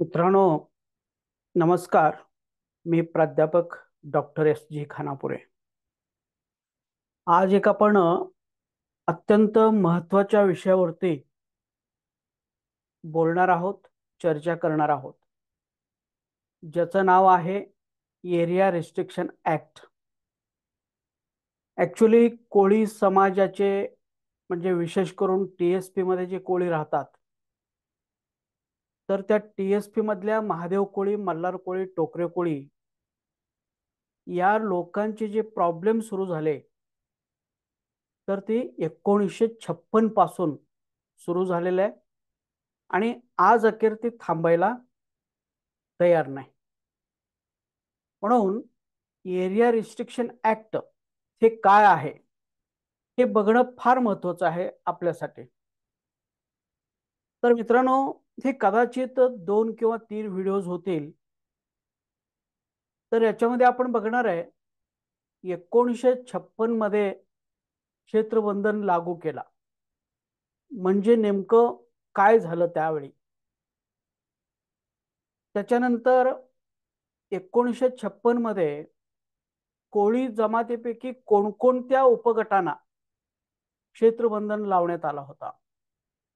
मित्रांनो, नमस्कार. मी प्राध्यापक डॉक्टर S G खानापुरे. आज एक आपण अत्यंत महत्त्वाच्या विषयावरती बोलणार आहोत, चर्चा करणार आहोत, ज्याचं नाव आहे एरिया रिस्ट्रिक्शन ऍक्ट. ॲक्च्युली कोळी समाजाचे म्हणजे विशेष करून TSP मध्ये जे कोळी राहतात, तर त्या TSP मधल्या महादेव कोळी, मल्हार कोळी, टोकरे कोळी या लोकांचे जे प्रॉब्लेम सुरू झाले, तर ती 1956 पासून सुरू झालेलं आहे आणि आज अखेर ती थांबायला तयार नाही. म्हणून एरिया रिस्ट्रिक्शन ऍक्ट हे काय आहे हे बघणं फार महत्त्वाचं आहे आपल्यासाठी. तर मित्रांनो, हे कदाचित 2 किंवा 3 व्हिडिओज होतील. तर याच्यामध्ये आपण बघणार आहे 1956 मध्ये क्षेत्रबंधन लागू केला म्हणजे नेमकं काय झालं त्यावेळी. त्याच्यानंतर 1956 मध्ये कोळी जमातीपैकी कोणकोणत्या उपगटांना क्षेत्रबंधन लावण्यात आला होता,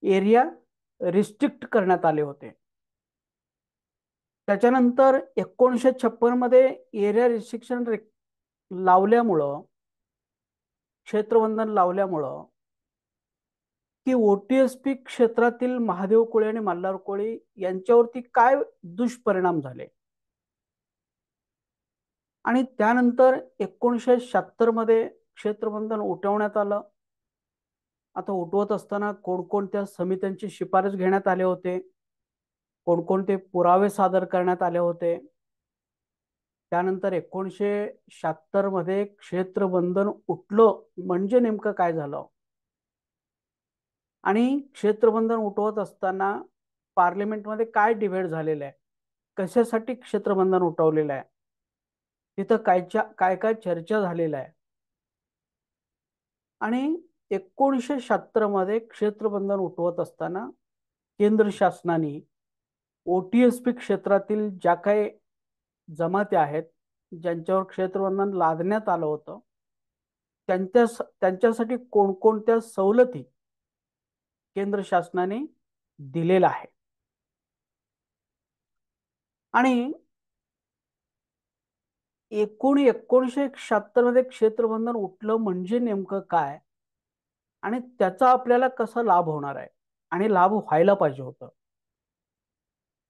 एरिया रिस्ट्रिक्ट करण्यात आले होते. त्याच्यानंतर 1956 मध्ये एरिया रिस्ट्रिक्शन लावल्यामुळं, क्षेत्रबंधन लावल्यामुळं की OTSP क्षेत्रातील महादेव कोळी आणि मल्हार कोळी यांच्यावरती काय दुष्परिणाम झाले. आणि त्यानंतर 1976 मध्ये क्षेत्रबंधन उठवण्यात आलं. आता उठवत असताना कोणकोणत्या समित्यांची शिफारस घेण्यात आले होते, कोणकोणते पुरावे सादर करण्यात आले होते. त्यानंतर 1976 मध्ये क्षेत्रबंधन उठलं म्हणजे नेमकं काय झालं, आणि क्षेत्रबंधन उठवत असताना पार्लिमेंटमध्ये काय डिबेट झालेलं आहे, कशासाठी क्षेत्रबंधन उठवलेलं आहे, तिथं काय काय चर्चा झालेल्या आहे. आणि 1976 मध्ये क्षेत्रबंधन उठवत असताना केंद्र शासनाने OTSP क्षेत्रातील ज्या काही जमाती आहेत, ज्यांच्यावर क्षेत्रबंधन लादण्यात आलं होतं, त्यांच्यासाठी कोणकोणत्या सवलती केंद्र शासनाने दिलेला आहे. आणि 1976 मध्ये क्षेत्रबंधन उठलं म्हणजे नेमकं काय आणि त्याचा आपल्याला कसा लाभ होणार आहे आणि लाभ व्हायला पाहिजे होतं,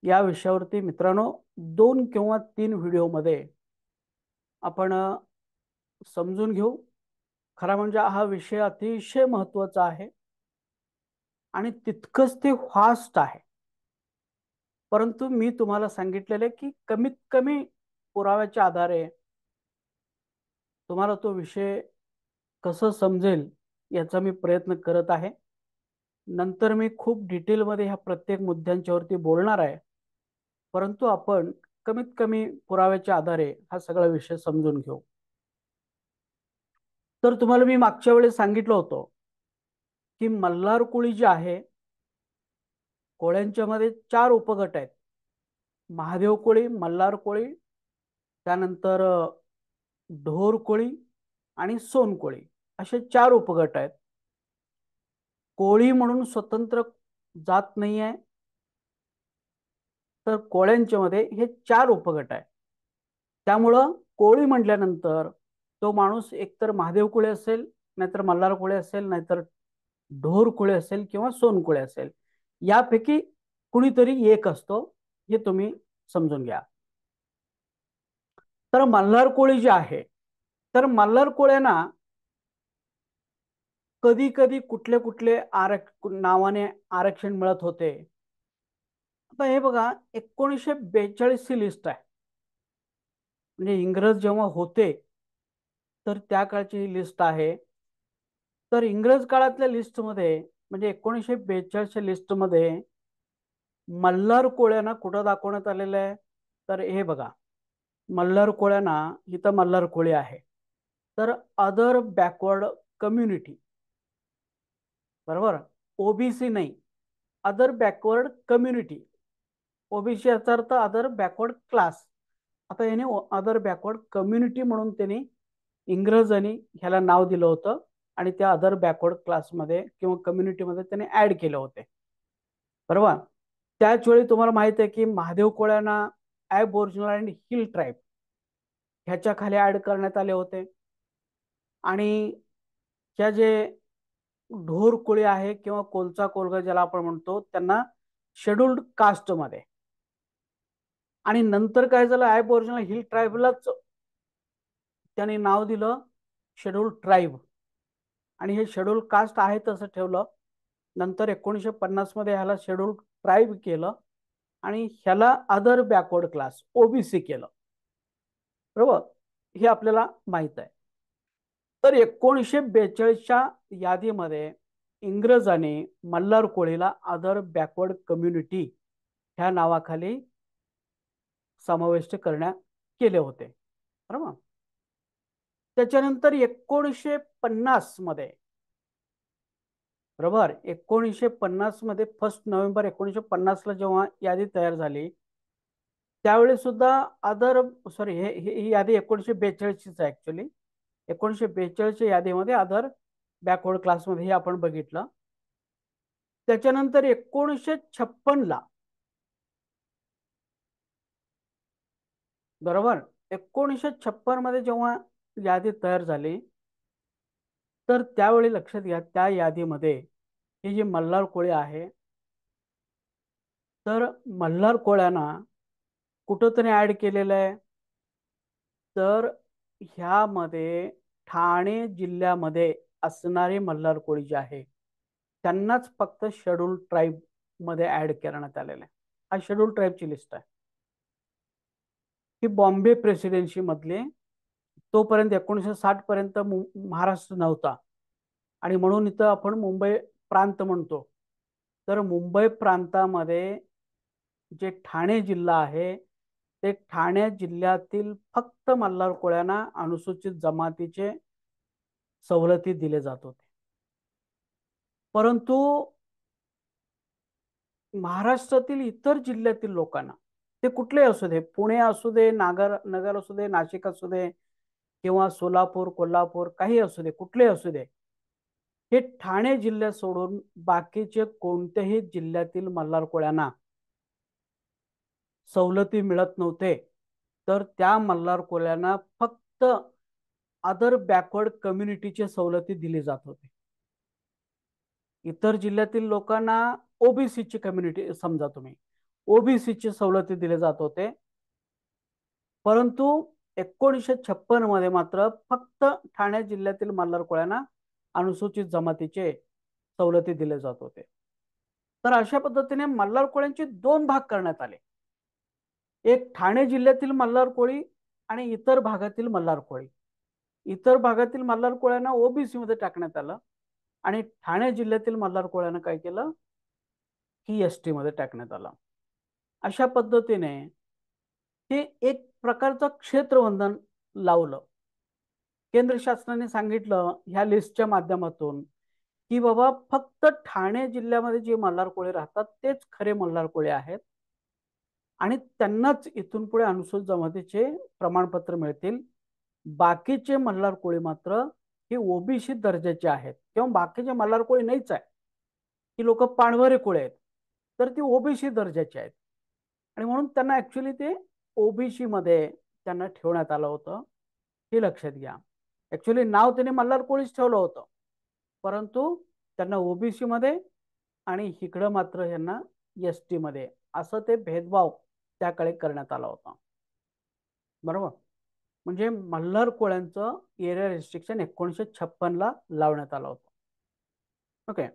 या विषयावरती मित्रांनो 2 किंवा 3 व्हिडिओमध्ये आपण समजून घेऊ. खरा म्हणजे हा विषय अतिशय महत्त्वाचा आहे आणि तितकंच ते फास्ट आहे. परंतु मी तुम्हाला सांगितलेले की कमीत कमी पुराव्याच्या आधारे तुम्हाला तो विषय कसं समजेल याचा मी प्रयत्न करत आहे. नंतर मी खूप डिटेलमध्ये ह्या प्रत्येक मुद्द्यांच्यावरती बोलणार आहे, परंतु आपण कमीत कमी पुराव्याच्या आधारे हा सगळा विषय समजून घेऊ. तर तुम्हाला मी मागच्या वेळेस सांगितलं होतं की मल्हार कोळी जे आहे, कोळ्यांच्या मध्ये 4 उपगट आहेत: महादेव कोळी, मल्हार कोळी, त्यानंतर ढोर कोळी आणि सोन कोळी, असे 4 उपगट आहेत. कोळी म्हणून स्वतंत्र जात नाही आहे, तर कोळ्यांच्या मध्ये हे 4 उपगट आहेत. त्यामुळं कोळी म्हटल्यानंतर तो माणूस एकतर महादेव कोळी असेल, नाहीतर मल्हार कोळी असेल, नाहीतर ढोर कोळी असेल किंवा सोन कोळी असेल, यापैकी कुणीतरी एक असतो, हे तुम्ही समजून घ्या. तर मल्हार कोळी जे आहे, तर मल्हार कोळ्यांना कधी कधी कुठले कुठले नावाने आरक्षण मिळत होते. आता हे बघा, 1942 ची लिस्ट आहे, म्हणजे इंग्रज जेव्हा होते तर त्या काळची ही लिस्ट आहे. तर इंग्रज काळातल्या लिस्टमध्ये म्हणजे 1942 च्या लिस्टमध्ये मल्हार कोळ्यांना कुठं दाखवण्यात आलेलं आहे, तर हे बघा, मल्हार कोळ्यांना इथं मल्हार कोळी आहे, तर अदर बॅकवर्ड कम्युनिटी, बरोबर, OBC नाही, अदर बॅकवर्ड कम्युनिटी. ओबीसी याचा अर्थ अदर बॅकवर्ड क्लास. आता याने अदर बॅकवर्ड कम्युनिटी म्हणून त्यांनी इंग्रजांनी ह्याला नाव दिलं होतं आणि त्या अदर बॅकवर्ड क्लासमध्ये किंवा कम्युनिटीमध्ये त्याने ऍड केले होते. बरोबर. त्याच वेळी तुम्हाला माहित आहे की महादेव कोळ्यांना ॲबओरिजिनल अँड हिल ट्राईब ह्याच्या खाली ऍड करण्यात आले होते. आणि त्या जे ढोर कोळी आहे किंवा कोलचा कोलगा ज्याला आपण म्हणतो त्यांना शेड्यूल्ड कास्ट मध्ये. आणि नंतर काय झालं, ॲबओरिजिनल हिल ट्राईबलाच त्यांनी नाव दिलं शेड्यूल्ड ट्राईब. आणि हे शेड्यूल कास्ट आहे तसं ठेवलं. नंतर 1950 मध्ये ह्याला शेड्यूल ट्राईब केलं आणि ह्याला अदर बॅकवर्ड क्लास ओबीसी केलं. बरोबर. हे आपल्याला माहित आहे. तर 1942च्या यादीमध्ये इंग्रजांनी मल्हार कोळीला अदर बॅकवर्ड कम्युनिटी ह्या नावाखाली समाविष्ट करण्यात केले होते. बरोबर. त्याच्यानंतर 1950 मध्ये, बरोबर, 1950 मध्ये 1 नोव्हेंबर 1950 ला जेव्हा यादी तयार झाली त्यावेळी सुद्धा अदर सॉरी ही यादी 1942 आहे ऍक्च्युली. 1942च्या यादीमध्ये अदर बॅकवर्ड क्लासमध्ये हे आपण बघितलं. त्याच्यानंतर 1956 ला, बरोबर, 1956 मध्ये जेव्हा यादी तयार झाली तर त्यावेळी लक्षात घ्या त्या यादीमध्ये ही जी मल्हार कोळी आहे तर मल्हार कोळ्यांना कुठं तरी ऍड केलेलं आहे. तर ह्यामध्ये ठाणे जिल्ह्यामध्ये असणारी मल्हार कोळी जी आहे त्यांनाच फक्त शेड्यूल ट्राईब मध्ये ऍड करण्यात आलेलं आहे. हा शेड्यूल ट्राईबची लिस्ट आहे. ही बॉम्बे प्रेसिडेन्सी मधले तोपर्यंत 1960 पर्यंत महाराष्ट्र नव्हता आणि म्हणून इथं आपण मुंबई प्रांत म्हणतो. तर मुंबई प्रांतामध्ये जे ठाणे जिल्हा आहे ते ठाणे जिल्ह्यातील फक्त मल्हार कोळ्यांना अनुसूचित जमातीचे सवलती दिले जात होते. परंतु महाराष्ट्रातील इतर जिल्ह्यातील लोकांना, ते कुठले असू दे, पुणे असू दे, नगर असू दे, नाशिक असू दे किंवा सोलापूर, कोल्हापूर, काही असू दे, कुठले असू दे, हे ठाणे जिल्ह्यात सोडून बाकीचे कोणत्याही जिल्ह्यातील मल्हार कोळ्यांना सवलती मिळत नव्हते. तर त्या मल्हार कोळ्यांना फक्त अदर बॅकवर्ड कम्युनिटीचे सवलती दिली जात होते. इतर जिल्ह्यातील लोकांना ओबीसीची कम्युनिटी समजा तुम्ही, ओबीसीची सवलती दिले जात होते. परंतु 1956 मध्ये मात्र फक्त ठाणे जिल्ह्यातील मल्हार कोळ्यांना अनुसूचित जमातीचे सवलती दिले जात होते. तर अशा पद्धतीने मल्हार कोळ्यांचे दोन भाग करण्यात आले. एक ठाणे जिल्ह्यातील मल्हार कोळी आणि इतर भागातील मल्हार कोळी. इतर भागातील मल्हार कोळ्यांना ओबीसी मध्ये टाकण्यात आलं आणि ठाणे जिल्ह्यातील मल्हार कोळ्यांना काय केलं की एसटी मध्ये टाकण्यात आलं. अशा पद्धतीने हे एक प्रकारचं क्षेत्रबंधन लावलं. केंद्र शासनाने सांगितलं ह्या लिस्टच्या माध्यमातून की बाबा फक्त ठाणे जिल्ह्यामध्ये जे मल्हार कोळी राहतात तेच खरे मल्हार कोळी आहेत आणि त्यांनाच इथून पुढे अनुसूचित जमातीचे प्रमाणपत्र मिळतील. बाकीचे मल्हार कोळी मात्र हे ओबीसी दर्जाचे आहेत किंवा बाकीचे मल्हार कोळी नाहीच आहे, ही लोक पाणवरे कोळी आहेत, तर ती ओबीसी दर्जाचे आहेत आणि म्हणून त्यांना ऍक्च्युली ते ओबीसी मध्ये त्यांना ठेवण्यात आलं होतं. हे लक्षात घ्या. ऍक्च्युली नाव त्यांनी मल्हार कोळीच ठेवलं होतं परंतु त्यांना ओबीसी मध्ये आणि इकडं मात्र यांना एसटी मध्ये असं ते भेदभाव त्याकडे करण्यात आला होता. बरोबर. म्हणजे मल्हार कोळ्यांचं एरिया रिस्ट्रिक्शन 1956 ला लावण्यात आलं होतं. ओके.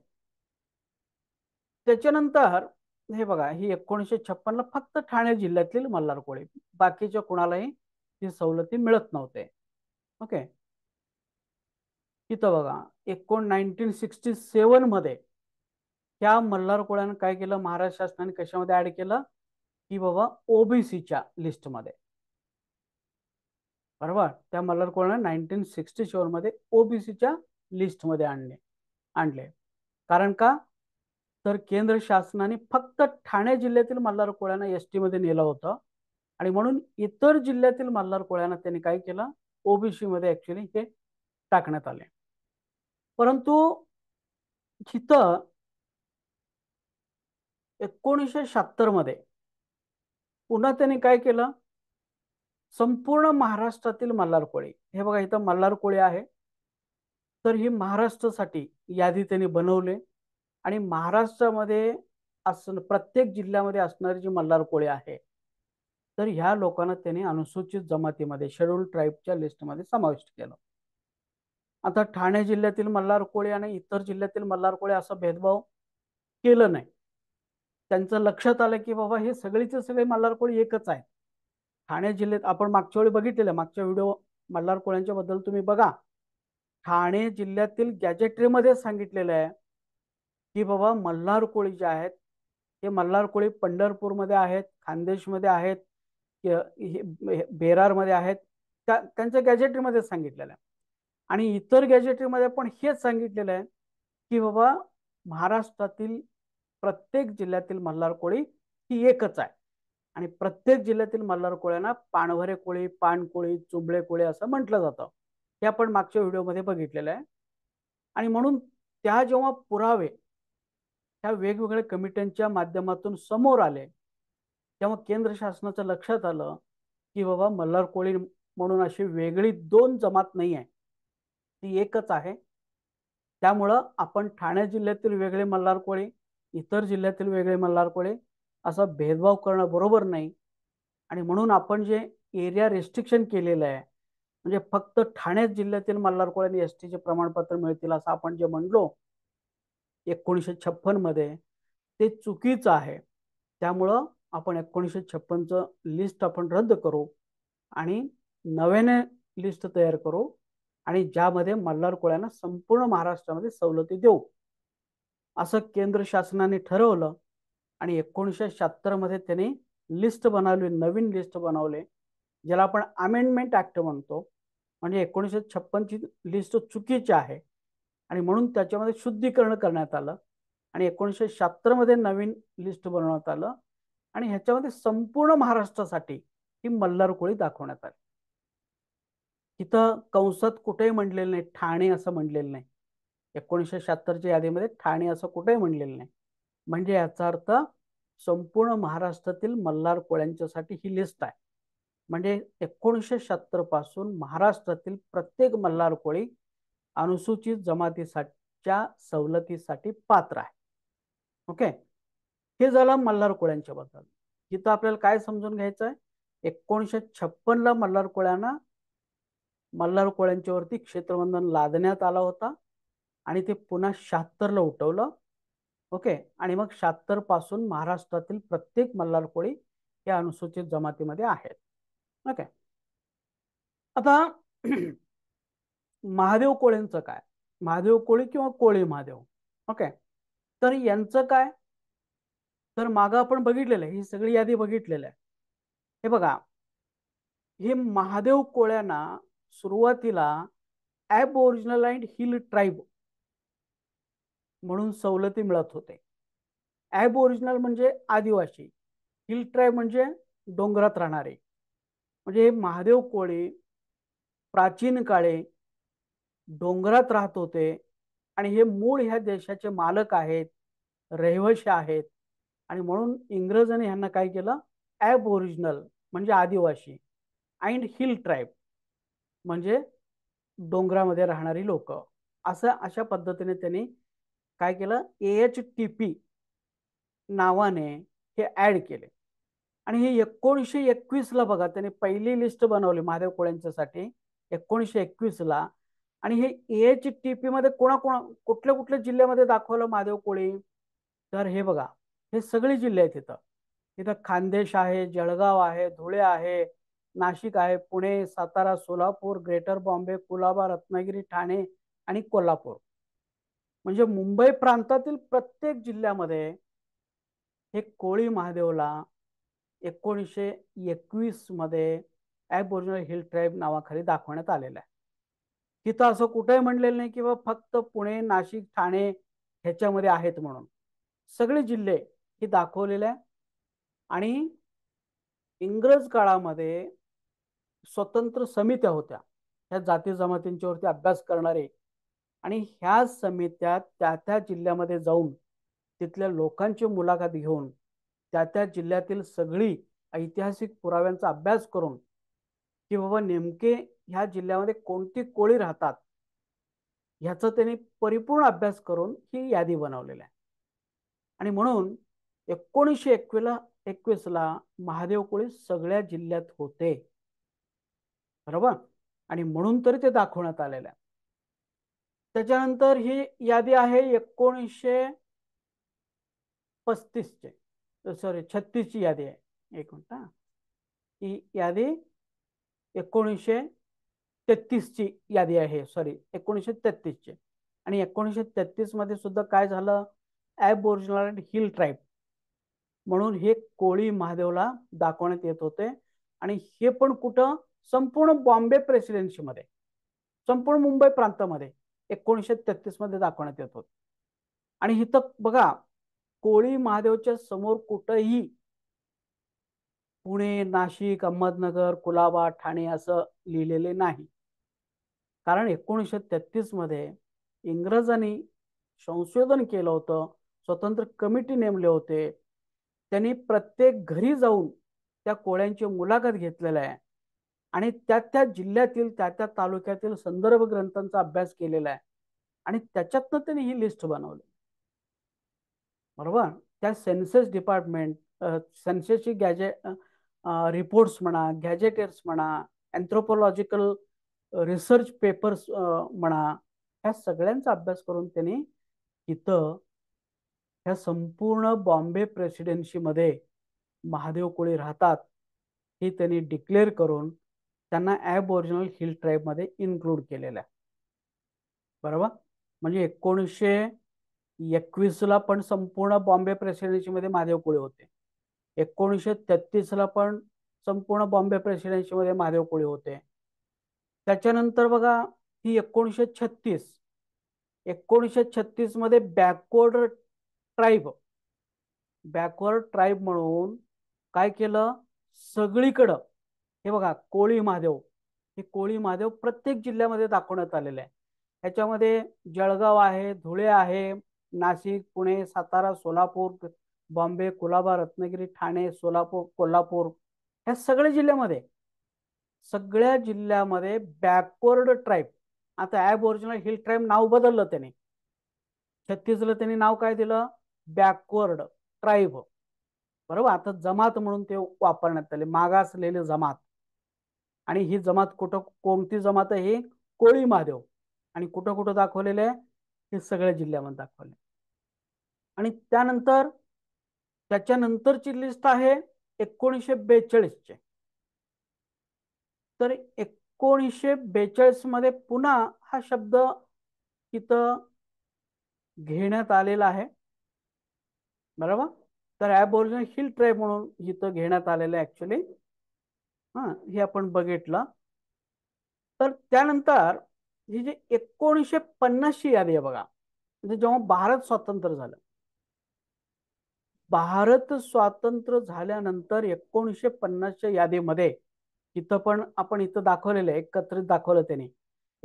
त्याच्यानंतर हे बघा, ही 1956 ला फक्त ठाणे जिल्ह्यातील मल्हार कोळी, बाकीच्या कोणालाही ती सवलती मिळत नव्हते. ओके. तिथं बघा 1967 मध्ये त्या मल्हार कोळ्यानं काय केलं, महाराष्ट्र शासनाने कशामध्ये ऍड केलं की बाबा ओबीसीच्या लिस्टमध्ये. बरोबर. त्या मल्हार कोळ्यानं 1967 मध्ये ओबीसीच्या लिस्टमध्ये आणले. कारण का तर केंद्र शासनाने फक्त ठाणे जिल्ह्यातील मल्हार कोळ्यांना एसटी मध्ये नेलं होतं आणि म्हणून इतर जिल्ह्यातील मल्हार कोळ्यांना त्यांनी काय केलं, ओबीसी मध्ये ऍक्च्युली हे टाकण्यात आले. परंतु इथं 1976 मध्ये पुन्हा त्यांनी काय केलं, संपूर्ण महाराष्ट्रातील मल्हार कोळी, हे बघा इथं मल्हार कोळी आहे, तर ही महाराष्ट्रासाठी यादी त्यांनी बनवले आणि महाराष्ट्रामध्ये प्रत्येक जिल्ह्यामध्ये असणारी जी मल्हार कोळी आहे, तर ह्या लोकांना त्यांनी अनुसूचित जमातीमध्ये शेड्यूल ट्राईबच्या लिस्टमध्ये समाविष्ट केलं. आता ठाणे जिल्ह्यातील मल्हार कोळी आणि इतर जिल्ह्यातील मल्हार कोळी असा भेदभाव केलं नाही. त्यांचं लक्षात आलं की बाबा हे सगळीचे सगळे मल्हार कोळी एकच आहेत. ठाणे जिल्ह्यात आपण मागच्या वेळी बघितलेलं, मागच्या व्हिडिओ मल्हार कोळ्यांच्या बद्दल तुम्ही बघा. ठाणे जिल्ह्यातील गॅजेटरीमध्ये सांगितलेलं आहे की बाबा मल्हार कोळी जे आहेत हे मल्हार कोळी पंढरपूरमध्ये आहेत, खानदेशमध्ये आहेत, बेरारमध्ये आहेत, त्यांच्या गॅजेटरीमध्ये सांगितलेलं आहे. आणि इतर गॅजेटरीमध्ये पण हेच सांगितलेलं आहे की बाबा महाराष्ट्रातील प्रत्येक जिल्ह्यातील मल्हार कोळी ही एकच आहे आणि प्रत्येक जिल्ह्यातील मल्हार कोळ्यांना पाणवरे कोळी, पाणकोळी, चुंबळे कोळी असं म्हटलं जातं. हे आपण मागच्या व्हिडिओमध्ये बघितलेलं आहे. आणि म्हणून त्या जेव्हा पुरावे ह्या वेगवेगळ्या कमिट्यांच्या माध्यमातून समोर आले तेव्हा केंद्र शासनाचं लक्षात आलं की बाबा मल्हार कोळी म्हणून अशी वेगळी दोन जमात नाही आहे, ती एकच आहे. त्यामुळं आपण ठाणे जिल्ह्यातील वेगळे मल्हार कोळी, इतर जिल्ह्यातील वेगळे मल्हार कोळी असा भेदभाव करणं बरोबर नाही. आणि म्हणून आपण जे एरिया रेस्ट्रिक्शन केलेलं आहे, म्हणजे फक्त ठाणे जिल्ह्यातील मल्हार कोळ्यांनी एसटीचे प्रमाणपत्र मिळतील असं आपण जे म्हणलो 1956 मध्ये, ते चुकीचं आहे. त्यामुळं आपण 1956चं लिस्ट आपण रद्द करू आणि नव्याने लिस्ट तयार करू आणि ज्यामध्ये मल्हार कोळ्यांना संपूर्ण महाराष्ट्रामध्ये सवलती देऊ असं केंद्र शासनाने ठरवलं. आणि 1976 मध्ये त्यांनी लिस्ट बनवली, नवीन लिस्ट बनवले, ज्याला आपण अमेंडमेंट ऍक्ट म्हणतो. म्हणजे 1956ची लिस्ट चुकीची आहे आणि म्हणून त्याच्यामध्ये शुद्धीकरण करण्यात आलं आणि 1976 मध्ये नवीन लिस्ट बनवण्यात आलं आणि ह्याच्यामध्ये संपूर्ण महाराष्ट्रासाठी ही मल्हार कोळी दाखवण्यात आली. तिथं कंसात कुठेही म्हणलेलं नाही ठाणे असं म्हणलेलं नाही. 1976च्या यादीमध्ये ठाणे असं कुठेही म्हणलेलं नाही. म्हणजे याचा अर्थ संपूर्ण महाराष्ट्रातील मल्हार कोळ्यांच्यासाठी ही लिस्ट आहे. म्हणजे 1976 पासून महाराष्ट्रातील प्रत्येक मल्हार कोळी अनुसूचित जमातीच्या सवलतीसाठी पात्र आहे. ओके, हे झालं मल्हार कोळ्यांच्या बद्दल. इथं आपल्याला काय समजून घ्यायचं आहे, 1956ला मल्हार कोळ्यांना मल्हार कोळ्यांच्या वरती क्षेत्रबंधन लादण्यात आला होता आणि ते पुन्हा 76ला उठवलं. ओके, आणि मग 76 पासून महाराष्ट्रातील प्रत्येक मल्हार कोळी या अनुसूचित जमातीमध्ये आहेत. ओके, आता महादेव कोळ्यांचं काय, महादेव कोळी किंवा कोळी महादेव. ओके, तर यांचं काय, तर मागं आपण बघितलेलं आहे, ही सगळी यादी बघितलेलं आहे. हे बघा, हे महादेव कोळ्यांना सुरुवातीला ॲबओरिजिनल अँड हिल ट्राईब म्हणून सवलती मिळत होते. ॲबओरिजिनल म्हणजे आदिवासी, हिल ट्राईब म्हणजे डोंगरात राहणारे. म्हणजे हे महादेव कोळी प्राचीन काळे डोंगरात राहत होते आणि हे मूळ ह्या देशाचे मालक आहेत, रहिवाशी आहेत. आणि म्हणून इंग्रजांनी ह्यांना काय केलं, ॲबओरिजिनल म्हणजे आदिवासी अँड हिल ट्राईब म्हणजे डोंगरामध्ये राहणारी लोक, असं अशा पद्धतीने त्यांनी काय केलं, AHTP नावाने हे ऍड केले. आणि हे 1921ला बघा त्यांनी पहिली लिस्ट बनवली महादेव कोळ्यांच्यासाठी 1921ला. आणि हे AHTP मध्ये कुठल्या कुठल्या जिल्ह्यामध्ये दाखवलं महादेव कोळी, तर हे बघा हे सगळे जिल्हे आहेत. इथं इथं खानदेश आहे, जळगाव आहे, धुळे आहे, नाशिक आहे, पुणे, सातारा, सोलापूर, ग्रेटर बॉम्बे, कुलाबा, रत्नागिरी, ठाणे आणि कोल्हापूर. म्हणजे मुंबई प्रांतातील प्रत्येक जिल्ह्यामध्ये हे कोळी महादेवला 1921 मध्ये ॲबओरिजिनल हिल ट्राईब नावाखाली दाखवण्यात आलेलं आहे. तिथं असं कुठेही म्हणलेलं नाही की फक्त पुणे, नाशिक, ठाणे ह्याच्यामध्ये आहेत म्हणून. सगळे जिल्हे हे दाखवलेले आहे. आणि इंग्रज काळामध्ये स्वतंत्र समित्या होत्या ह्या जाती जमातींच्यावरती अभ्यास करणारे. आणि ह्या समित्या त्या त्या जिल्ह्यामध्ये जाऊन तिथल्या लोकांची मुलाखत घेऊन त्या त्या जिल्ह्यातील सगळी ऐतिहासिक पुराव्यांचा अभ्यास करून की बाबा नेमके ह्या जिल्ह्यामध्ये कोणती कोळी राहतात ह्याचा त्यांनी परिपूर्ण अभ्यास करून ही यादी बनवलेली आहे. आणि म्हणून 1921ला महादेव कोळी सगळ्या जिल्ह्यात होते, बरोबर. आणि म्हणून तरी ते दाखवण्यात आलेलं आहे. त्याच्यानंतर ही यादी आहे 1935चे, सॉरी 36ची यादी आहे. एक मिनिट हा. ही यादी 1933ची यादी आहे, सॉरी 1933ची. आणि 1933 मध्ये सुद्धा काय झालं, ॲबओरिजिनल अँड हिल ट्राईब म्हणून हे कोळी महादेवला दाखवण्यात येत होते. आणि हे पण कुठं, संपूर्ण बॉम्बे प्रेसिडेन्सीमध्ये, संपूर्ण मुंबई प्रांतामध्ये 1933 मध्ये दाखवण्यात येत होते. आणि इथं बघा, कोळी महादेवच्या समोर कुठंही पुणे, नाशिक, अहमदनगर, कुलाबा, ठाणे असं लिहिलेले नाही. कारण 1933 मध्ये इंग्रजांनी संशोधन केलं होतं, स्वतंत्र कमिटी नेमले होते. त्यांनी प्रत्येक घरी जाऊन त्या कोळ्यांची मुलाखत घेतलेल्या आहे. आणि त्या त्या जिल्ह्यातील, त्या त्या तालुक्यातील संदर्भ ग्रंथांचा अभ्यास केलेला आहे. आणि त्याच्यातनं त्यांनी ही लिस्ट बनवली, बरोबर. त्या सेन्सस डिपार्टमेंट, सेन्ससची गॅजेट रिपोर्ट्स म्हणा, गॅजेटर्स म्हणा, अँथ्रोपॉलॉजिकल रिसर्च पेपर्स म्हणा, ह्या सगळ्यांचा अभ्यास करून त्यांनी इथं ह्या संपूर्ण बॉम्बे प्रेसिडेन्सीमध्ये महादेव कोळी राहतात हे त्यांनी डिक्लेअर करून त्यांना ॲबओरिजिनल हिल ट्राईबमध्ये इन्क्लूड केलेलं आहे, बरोबर. म्हणजे 1921ला पण संपूर्ण बॉम्बे प्रेसिडेन्सीमध्ये महादेव कोळी होते. 1933ला पण संपूर्ण बॉम्बे प्रेसिडेन्सीमध्ये महादेव कोळी होते. त्याच्यानंतर बघा, ही 1936 मध्ये बॅकवर्ड ट्राईब म्हणून काय केलं, सगळीकडं हे बघा कोळी महादेव, हे कोळी महादेव प्रत्येक जिल्ह्यामध्ये दाखवण्यात आलेले आहे. ह्याच्यामध्ये जळगाव आहे, धुळे आहे, नाशिक, पुणे, सातारा, सोलापूर, बॉम्बे, कुलाबा, रत्नागिरी, ठाणे, सोलापूर, कोल्हापूर, ह्या सगळ्या जिल्ह्यामध्ये बॅकवर्ड ट्राईब. आता ॲबओरिजिनल हिल ट्राईब नाव बदललं त्याने, 36ला त्यांनी नाव काय दिलं, बॅकवर्ड ट्राईब, बरोबर. आता जमात म्हणून ते वापरण्यात आले, मागासलेले जमात. आणि ही जमात कुठं, कोणती जमात आहे, ही कोळी महादेव. आणि कुठं कुठं दाखवलेले आहे, हे सगळ्या जिल्ह्यामध्ये दाखवले. आणि त्याच्यानंतरची लिस्ट आहे 1942चे. तर 1942 मध्ये पुन्हा हा शब्द इथं घेण्यात आलेला आहे, बरोबर. तर ॲबओरिजिनल हिल ट्राईब म्हणून इथं घेण्यात आलेलं आहे ऍक्च्युली. हे आपण बघितलं. तर त्यानंतर ही जी 1950ची यादी आहे बघा, म्हणजे जेव्हा भारत स्वातंत्र्य झाल्यानंतर 1950च्या यादीमध्ये इथं पण आपण इथं दाखवलेलं आहे, एकत्रित दाखवलं त्यांनी.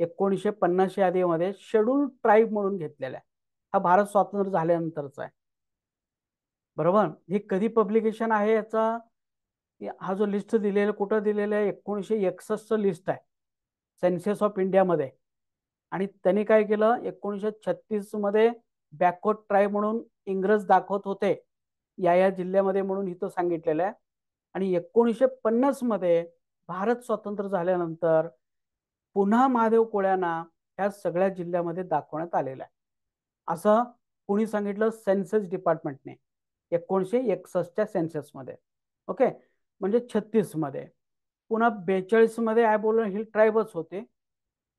1950 यादीमध्ये शेड्यूल ट्राईब म्हणून घेतलेला आहे. हा भारत स्वातंत्र्य झाल्यानंतरचा आहे, बरोबर. ही कधी पब्लिकेशन आहे याचा, हा जो लिस्ट दिलेला कुठं दिलेला आहे, 1961 लिस्ट आहे सेन्सस ऑफ इंडियामध्ये. आणि त्यांनी काय केलं, 1936 मध्ये बॅकवर्ड ट्राईब म्हणून इंग्रज दाखवत होते या या जिल्ह्यामध्ये म्हणून इथं सांगितलेलं आहे. आणि 1950 मध्ये भारत स्वतंत्र झाल्यानंतर पुन्हा महादेव कोळ्यांना ह्या सगळ्या जिल्ह्यामध्ये दाखवण्यात आलेलं आहे, असं कुणी सांगितलं, सेन्सस डिपार्टमेंटने 1961च्या सेन्ससमध्ये. ओके. म्हणजे 36 मध्ये, पुन्हा 42 मध्ये ॲबओरिजिनल हिल ट्राईबच होते.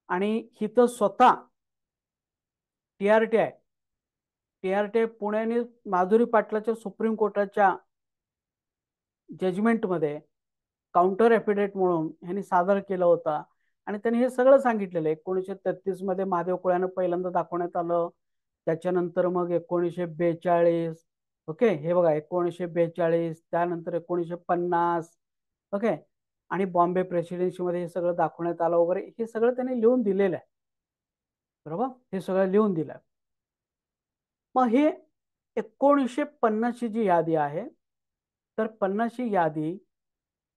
आणि इथं स्वतः टीआरटी पुण्याने माधुरी पाटलाच्या सुप्रीम कोर्टाच्या जजमेंटमध्ये काउंटर ॲफिडेविट म्हणून ह्यांनी सादर केला होता. आणि त्यांनी हे सगळं सांगितलेलं आहे. 1933 मध्ये महादेव कोळ्यांना पहिल्यांदा दाखवण्यात आलं. त्याच्यानंतर मग 1942, ओके, हे बघा 1942, त्यानंतर 1950. ओके, आणि बॉम्बे प्रेसिडेन्सी मध्ये हे सगळं दाखवण्यात आलं वगैरे, हे सगळं त्यांनी लिहून दिलेलं आहे. बरोबर, हे सगळं लिहून दिलं. मग हे 1950ची जी यादी आहे, तर 50ची यादी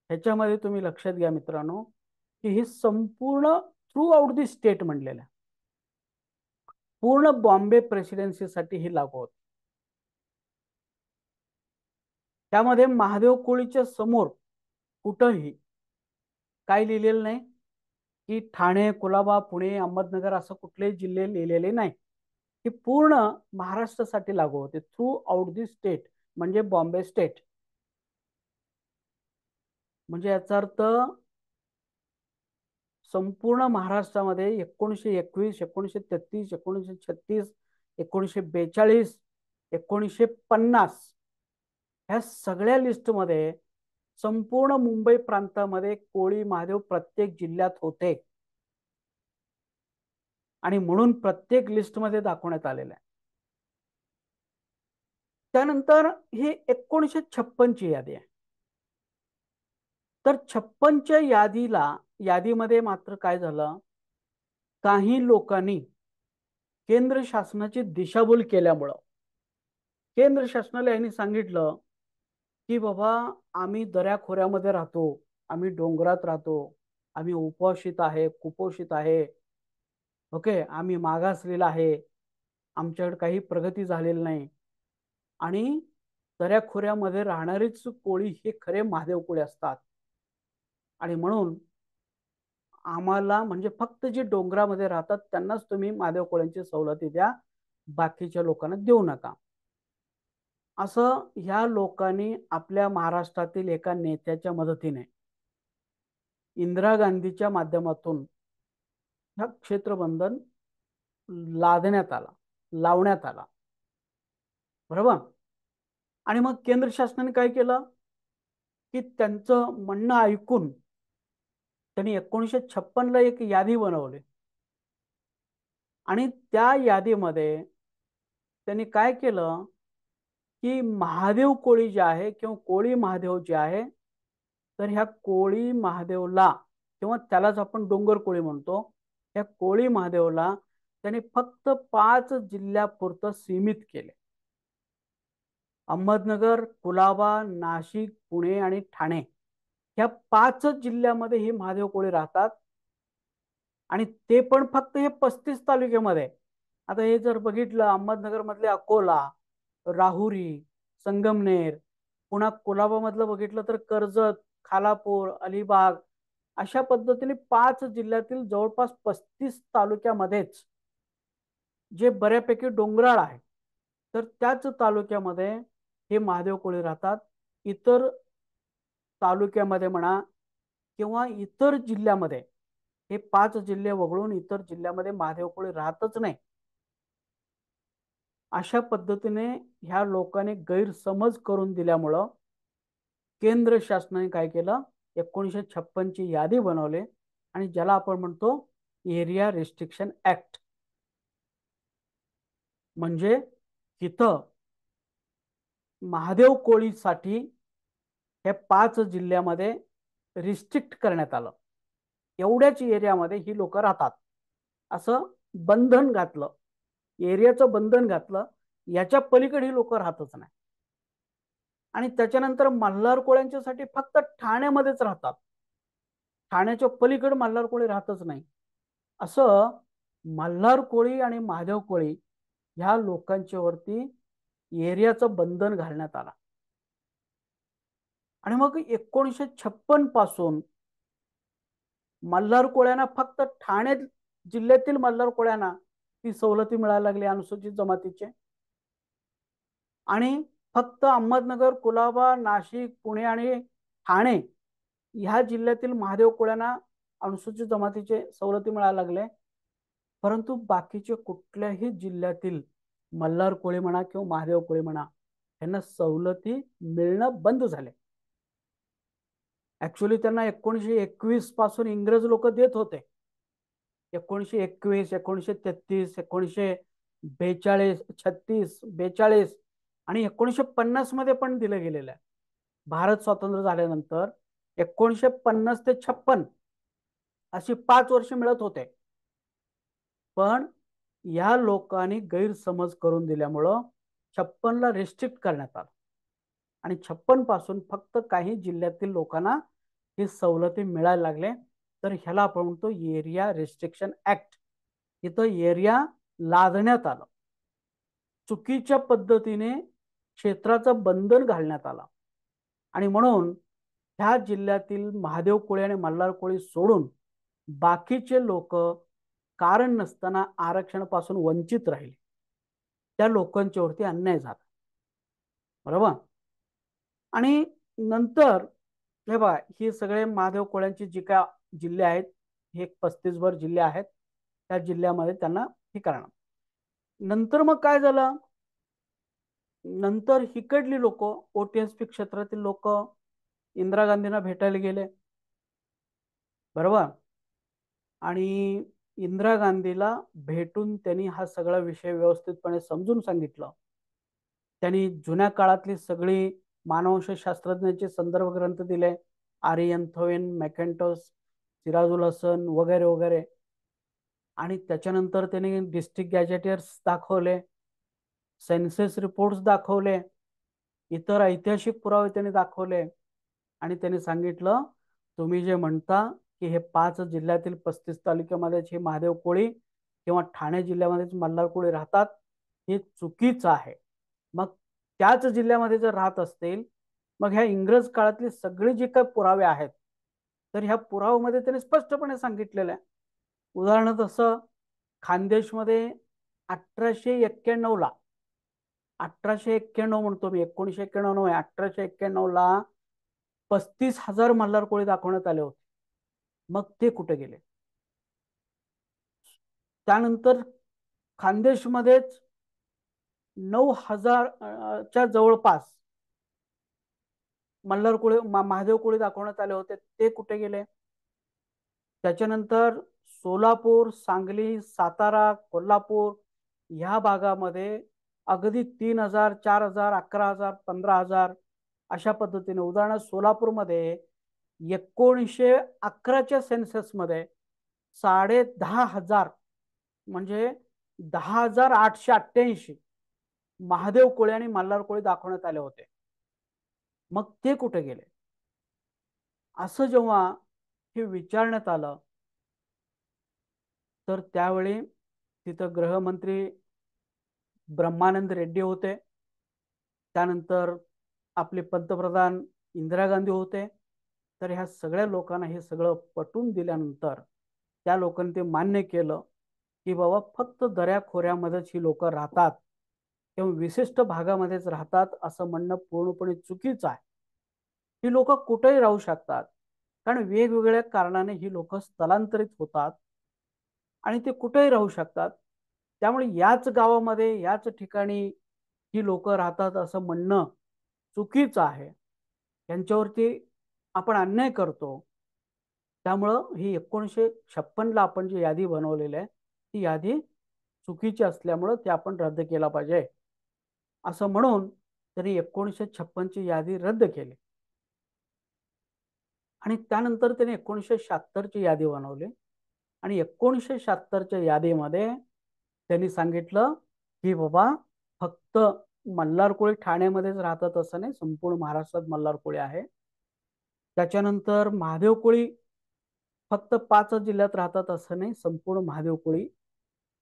ह्याच्यामध्ये तुम्ही लक्षात घ्या मित्रांनो, की हे संपूर्ण थ्रू आउट दी स्टेट म्हणलेलं आहे. पूर्ण बॉम्बे प्रेसिडेन्सीसाठी ही लागू होते. त्यामध्ये महादेव कोळीच्या समोर कुठंही काय लिहिलेलं नाही की ठाणे, कुलाबा, पुणे, अहमदनगर असं कुठलेही जिल्हे लिहिलेले नाही. हे पूर्ण महाराष्ट्रासाठी लागू होते, थ्रू आउट दी स्टेट, म्हणजे बॉम्बे स्टेट. म्हणजे याचा अर्थ संपूर्ण महाराष्ट्रामध्ये 1921, 1933, 1936, 1942, 1950 ह्या सगळ्या लिस्टमध्ये संपूर्ण मुंबई प्रांतामध्ये कोळी महादेव प्रत्येक जिल्ह्यात होते, आणि म्हणून प्रत्येक लिस्टमध्ये दाखवण्यात आलेलं आहे. त्यानंतर ही 1956ची यादी आहे. तर 56च्या यादीमध्ये मात्र काय झालं, काही लोकांनी केंद्र शासनाची दिशाभूल केल्यामुळं केंद्र शासनाला यांनी सांगितलं की बाबा, आम्ही दऱ्याखोऱ्यामध्ये राहतो, आम्ही डोंगरात राहतो, आम्ही उपोषित आहे, कुपोषित आहे. ओके, आम्ही मागासलेला आहे, आमच्याकडे काही प्रगती झालेली नाही, आणि दऱ्याखोऱ्यामध्ये राहणारीच कोळी हे खरे महादेव कोळी असतात, आणि म्हणून आम्हाला म्हणजे फक्त जे डोंगरामध्ये राहतात त्यांनाच तुम्ही महादेव कोळ्यांची सवलती द्या, बाकीच्या लोकांना देऊ नका. असं ह्या लोकांनी आपल्या महाराष्ट्रातील एका नेत्याच्या मदतीने इंदिरा गांधीच्या माध्यमातून हा क्षेत्रबंधन लावण्यात आला. बरोबर. आणि मग केंद्र शासनाने काय केलं की त्यांचं म्हणणं ऐकून त्यांनी 1956ला एक यादी बनवली, आणि त्या यादीमध्ये त्यांनी काय केलं की महादेव कोळी जे आहे किंवा कोळी महादेव जे आहे, तर ह्या कोळी महादेवला, किंवा त्यालाच आपण डोंगर कोळी म्हणतो, ह्या कोळी महादेवला त्यांनी फक्त 5 जिल्ह्यापुरतं सीमित केले. अहमदनगर, कुलाबा, नाशिक, पुणे आणि ठाणे ह्या 5 जिल्ह्यामध्ये ही महादेव कोळी राहतात, आणि ते पण फक्त हे 35 तालुक्यामध्ये. आता हे जर बघितलं, अहमदनगर मधले अकोला, राहुरी, संगमनेर, पुन्हा कुलाबा मधलं बघितलं तर कर्जत, खालापूर, अलिबाग, अशा पद्धतीने 5 जिल्ह्यातील जवळपास 35 तालुक्यामध्येच जे बऱ्यापैकी डोंगराळ आहे, तर त्याच तालुक्यामध्ये हे महादेव कोळी राहतात. इतर तालुक्यामध्ये म्हणा किंवा इतर जिल्ह्यामध्ये, हे 5 जिल्हे वगळून इतर जिल्ह्यामध्ये महादेव कोळी राहतच नाही. अशा पद्धतीने ह्या लोकांनी गैरसमज करून दिल्यामुळं केंद्र शासनाने काय केलं, 1956ची यादी बनवली, आणि ज्याला आपण म्हणतो एरिया रिस्ट्रिक्शन ऍक्ट. म्हणजे तिथं महादेव कोळीसाठी हे 5 जिल्ह्यामध्ये रिस्ट्रिक्ट करण्यात आलं, एवढ्याच एरियामध्ये ही लोक राहतात, असं बंधन घातलं, एरियाचं बंधन घातलं. याच्या पलीकडे ही लोक राहतच नाही. आणि त्याच्यानंतर मल्हार कोळ्यांच्यासाठी फक्त ठाण्यामध्येच राहतात, ठाण्याच्या पलीकडे मल्हार कोळी राहतच नाही. असं मल्हार कोळी आणि महादेव कोळी ह्या लोकांच्या वरती एरियाचं बंधन घालण्यात आलं. आणि मग 1956 पासून मल्हार कोळ्यांना, फक्त ठाणे जिल्ह्यातील मल्हार कोळ्यांना ती सवलती मिळायला लागली अनुसूचित जमातीचे, आणि फक्त अहमदनगर, कुलाबा, नाशिक, पुणे आणि ठाणे ह्या जिल्ह्यातील महादेव कोळ्यांना अनुसूचित जमातीचे सवलती मिळायला लागले. परंतु बाकीचे कुठल्याही जिल्ह्यातील मल्हार कोळी म्हणा किंवा महादेव कोळी म्हणा, यांना सवलती मिळणं बंद झाले. ऍक्च्युली त्यांना 1921 पासून इंग्रज लोक देत होते. 1921, 1933, 1942, 36, 42 आणि 1950 मध्ये पण दिलं गेलेलं आहे. भारत स्वतंत्र झाल्यानंतर 1950 ते 56 अशी 5 वर्ष मिळत होते. पण या लोकांनी गैरसमज करून दिल्यामुळं 56ला रिस्ट्रिक्ट करण्यात आलं आणि 56 पासून फक्त काही जिल्ह्यातील लोकांना हे सवलती मिळायला लागले. तर ह्याला आपण म्हणतो एरिया रिस्ट्रिक्शन ऍक्ट. इथं एरिया लादण्यात आलं, चुकीच्या पद्धतीने क्षेत्राचं बंधन घालण्यात आलं आणि म्हणून ह्या जिल्ह्यातील महादेव कोळी आणि मल्हार कोळी सोडून बाकीचे लोक कारण नसताना आरक्षणापासून वंचित राहिले. त्या लोकांच्यावरती अन्याय झाला, बरोबर. आणि नंतर हे बघा, ही सगळे महादेव कोळ्यांची जी काय जिल्हे आहेत, हे 35 भर जिल्हे आहेत, त्या जिल्ह्यामध्ये त्यांना हे करणार. नंतर मग काय झालं, नंतर हिकडली लोक, ओटीएसपी क्षेत्रातील लोक इंदिरा गांधींना भेटायला गेले, बरोबर. आणि इंदिरा गांधीला भेटून त्यांनी हा सगळा विषय व्यवस्थितपणे समजून सांगितलं. त्यांनी जुन्या काळातली सगळी मानववंशशास्त्रज्ञांचे संदर्भ ग्रंथ दिले, आर्यन थोवेन, मॅकेंटोस, सिराजुल हसन वगैरे वगैरे. आणि त्याच्यानंतर त्यांनी डिस्ट्रिक्ट गॅजेटियर्स दाखवले, सेन्सस रिपोर्ट्स दाखवले, इतर ऐतिहासिक पुरावे त्यांनी दाखवले. आणि त्यांनी सांगितलं, तुम्ही जे म्हणता की हे 5 जिल्ह्यातील 35 तालुक्यामध्येच हे महादेव कोळी किंवा ठाणे जिल्ह्यामध्येच मल्हार कोळी राहतात, हे चुकीचं आहे. मग त्याच जिल्ह्यामध्ये जर राहत असतील, मग ह्या इंग्रज काळातले सगळे जे काही पुरावे आहेत, तर ह्या पुराव्यामध्ये त्यांनी स्पष्टपणे सांगितलेलं आहे. उदाहरणार्थ असं, खानदेशमध्ये 1891ला, 1891 म्हणतो मी, 1991 नव्हे, 1891ला 35,000 मल्हार कोळी दाखवण्यात आले होते. मग ते कुठे गेले? त्यानंतर खानदेशमध्येच 9,000च्या जवळपास मल्हार कोळी, महादेव कोळी दाखवण्यात आले होते, ते कुठे गेले? त्याच्यानंतर सोलापूर, सांगली, सातारा, कोल्हापूर ह्या भागामध्ये अगदी 3,000, 4,000, 11,000, 15,000 अशा पद्धतीने. उदाहरणार्थ सोलापूरमध्ये 1911च्या सेन्ससमध्ये 10,500, म्हणजे 10,888 महादेव कोळी आणि मल्हार कोळी दाखवण्यात आले होते. मग ते कुठे गेले? असं जेव्हा हे विचारण्यात आलं, तर त्यावेळी तिथं गृहमंत्री ब्रह्मानंद रेड्डी होते, त्यानंतर आपले पंतप्रधान इंदिरा गांधी होते. तर ह्या सगळ्या लोकांना हे सगळं पटवून दिल्यानंतर त्या लोकांनी ते मान्य केलं की बाबा फक्त दऱ्याखोऱ्यामध्येच ही लोक राहतात किंवा विशिष्ट भागामध्येच राहतात, असं म्हणणं पूर्णपणे चुकीचं आहे. ही लोक कुठेही राहू शकतात, कारण वेगवेगळ्या कारणाने ही लोक स्थलांतरित होतात आणि ते कुठेही राहू शकतात. त्यामुळे याच गावामध्ये, याच ठिकाणी ही लोक राहतात असं म्हणणं चुकीचं आहे. यांच्यावरती आपण अन्याय करतो. त्यामुळं ही 1956ला आपण जी यादी बनवलेली आहे, ती यादी चुकीची असल्यामुळं ती आपण रद्द केला पाहिजे, असं म्हणून त्यांनी 1956ची यादी रद्द केली. आणि त्यानंतर त्यांनी 1976ची यादी बनवली आणि 1976च्या यादीमध्ये त्यांनी सांगितलं की बाबा फक्त मल्हार कोळी ठाण्यामध्येच राहतात असं नाही, संपूर्ण महाराष्ट्रात मल्हार कोळी आहे. त्याच्यानंतर महादेव कोळी फक्त 5 जिल्ह्यात राहतात असं नाही, संपूर्ण महादेव कोळी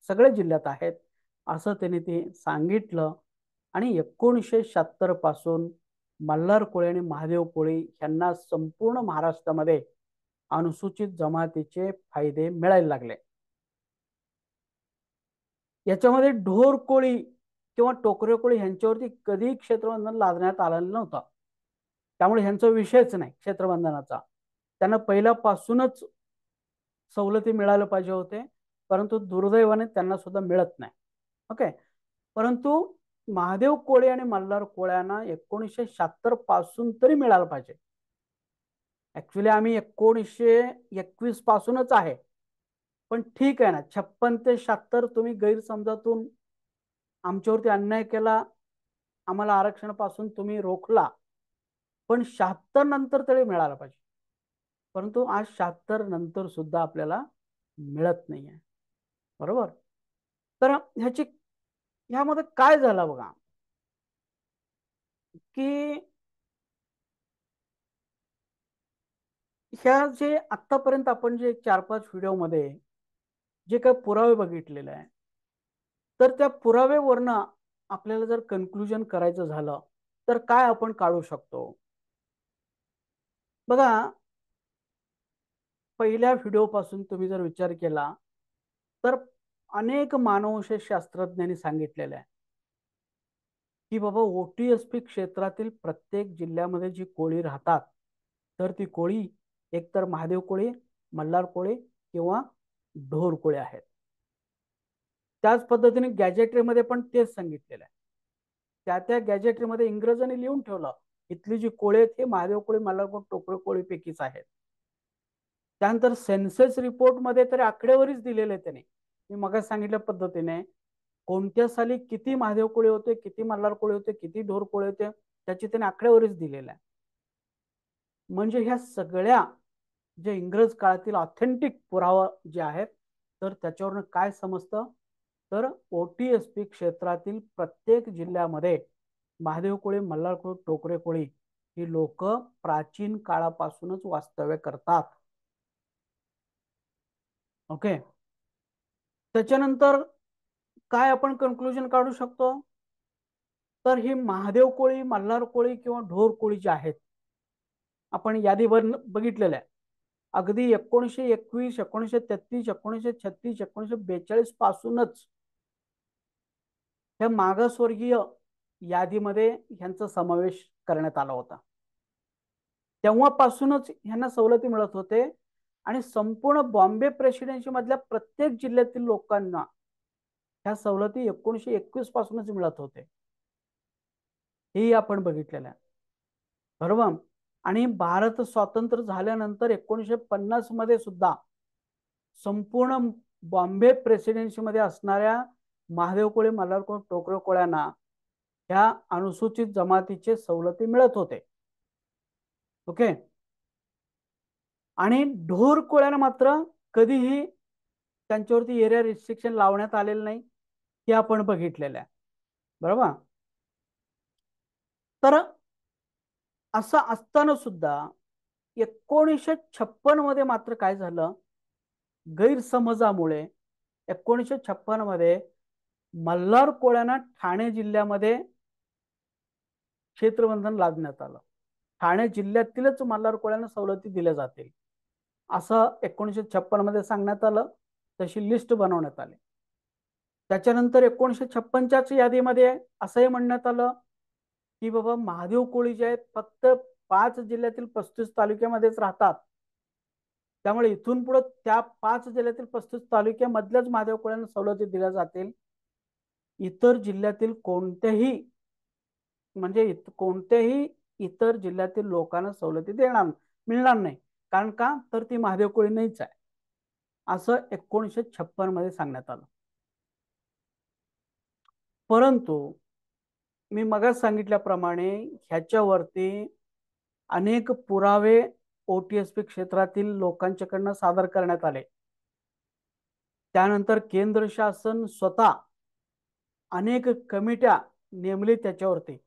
सगळ्या जिल्ह्यात आहेत असं त्यांनी ते सांगितलं. आणि 1976 पासून मल्हार कोळी आणि महादेव कोळी यांना संपूर्ण महाराष्ट्रामध्ये अनुसूचित जमातीचे फायदे मिळायला लागले. याच्यामध्ये ढोर कोळी किंवा टोकरे कोळी यांच्यावरती कधी क्षेत्रबंधन लादण्यात आलेलं नव्हतं, त्यामुळे ह्यांचा विषयच नाही क्षेत्रबंधनाचा. त्यांना पहिल्यापासूनच सवलती मिळायला पाहिजे होते, परंतु दुर्दैवाने त्यांना सुद्धा मिळत नाही. ओके. परंतु महादेव कोळी आणि मल्हार कोळ्यांना 1976 पासून तरी मिळायला पाहिजे. ऍक्च्युली आम्ही 1921 पासूनच आहे, पण ठीक आहे ना, 56 ते 76 तुम्ही गैरसमजातून आमच्यावरती अन्याय केला, आम्हाला आरक्षणापासून तुम्ही रोखला, पण 76 नंतर तरी मिळाला पाहिजे. परंतु आज 76 नंतर सुद्धा आपल्याला मिळत नाहीये. बरोबर. तर ह्यामध्ये काय झालं बघा, की ह्या जे आतापर्यंत आपण जे 4-5 व्हिडिओमध्ये जे काही पुरावे बघितलेले आहे, तर त्या पुरावेवरनं आपल्याला जर कन्क्लुजन करायचं झालं तर काय आपण काढू शकतो. बघा, पहिल्या व्हिडिओपासून तुम्ही जर विचार केला तर अनेक मानवशास्त्रज्ञांनी सांगितलेलं आहे की बाबा ओटीएसपी क्षेत्रातील प्रत्येक जिल्ह्यामध्ये जी कोळी राहतात, तर ती कोळी एकतर महादेव कोळी, मल्हार कोळी किंवा ढोर कोळी आहेत. त्याच पद्धतीने गॅजेटरीमध्ये पण तेच सांगितलेलं आहे. त्या त्या गॅजेटरीमध्ये इंग्रजांनी लिहून ठेवलं, इथली जी कोळी आहेत हे महादेव कोळी, मल्हार कोळी, टोकरे कोळी पैकीच आहेत. त्यानंतर सेन्सस रिपोर्टमध्ये तर आकडेवारीच दिलेले आहे त्याने. मी मग सांगितल्या पद्धतीने कोणत्या साली किती महादेव कोळी होते, किती मल्हार कोळी होते, किती ढोर कोळी होते, त्याची त्याने आकडेवारीच दिलेला आहे. म्हणजे ह्या सगळ्या जे इंग्रज काळातील ऑथेंटिक पुरावा जे आहेत, तर त्याच्यावरून काय समजतं, तर ओटीएसपी क्षेत्रातील प्रत्येक जिल्ह्यामध्ये महादेव कोळी, मल्हार कोळी, टोकरे कोळी ही लोक प्राचीन काळापासूनच वास्तव्य करतात. ओके. त्याच्यानंतर काय आपण कन्क्लुजन काढू शकतो, तर ही महादेव कोळी, मल्हार कोळी किंवा ढोर कोळी जे आहेत, आपण यादीवर बघितलेलं आहे. अगदी 1921, 1933, 1936, 1942 पासूनच ह्या मागासवर्गीय यादीमध्ये ह्यांचा समावेश करण्यात आला होता. तेव्हापासूनच ह्यांना सवलती मिळत होते आणि संपूर्ण बॉम्बे प्रेसिडेन्सी मधल्या प्रत्येक जिल्ह्यातील लोकांना ह्या सवलती 1921 पासूनच मिळत होते. हेही आपण बघितलेलं आहे. बरोबर. आणि भारत स्वतंत्र झाल्यानंतर 1950 मध्ये सुद्धा संपूर्ण बॉम्बे प्रेसिडेन्सी मध्ये असणाऱ्या महादेव कोळी, मल्हार कोळी, टोकरे कोळ्यांना ह्या अनुसूचित जमातीचे सवलती मिळत होते. ओके. आणि ढोर कोळ्यांना मात्र कधीही त्यांच्यावरती एरिया रिस्ट्रिक्शन लावण्यात आलेलं नाही, हे आपण बघितलेलं आहे. बरोबर. तर असं असताना सुद्धा 1956 मध्ये मात्र काय झालं, गैरसमजामुळे 1956 मध्ये मल्हार कोळ्यांना ठाणे जिल्ह्यामध्ये क्षेत्रबंधन लादण्यात आलं. ठाणे जिल्ह्यातीलच मल्हार कोळ्यांना सवलती दिल्या जातील असं 1956 मध्ये सांगण्यात आलं. तशी लिस्ट बनवण्यात आली. त्याच्यानंतर 1956च्याच यादीमध्ये असंही म्हणण्यात आलं की बाबा महादेव कोळी जे आहेत फक्त 5 जिल्ह्यातील 35 तालुक्यामध्येच राहतात, त्यामुळे इथून पुढे त्या 5 जिल्ह्यातील 35 तालुक्यामधल्याच महादेव कोळ्यांना सवलती दिल्या जातील. इतर जिल्ह्यातील कोणत्याही म्हणजे कोणत्याही इतर जिल्ह्यातील लोकांना सवलती मिळणार नाही. कारण का, तर ती महादेव कोळी नाहीच आहे, असं 1956 मध्ये सांगण्यात आलं. परंतु मी मगाच सांगितल्याप्रमाणे ह्याच्यावरती अनेक पुरावे ओटीएसपी क्षेत्रातील लोकांच्याकडनं सादर करण्यात आले. त्यानंतर केंद्र शासन स्वतः अनेक कमिट्या नेमली त्याच्यावरती.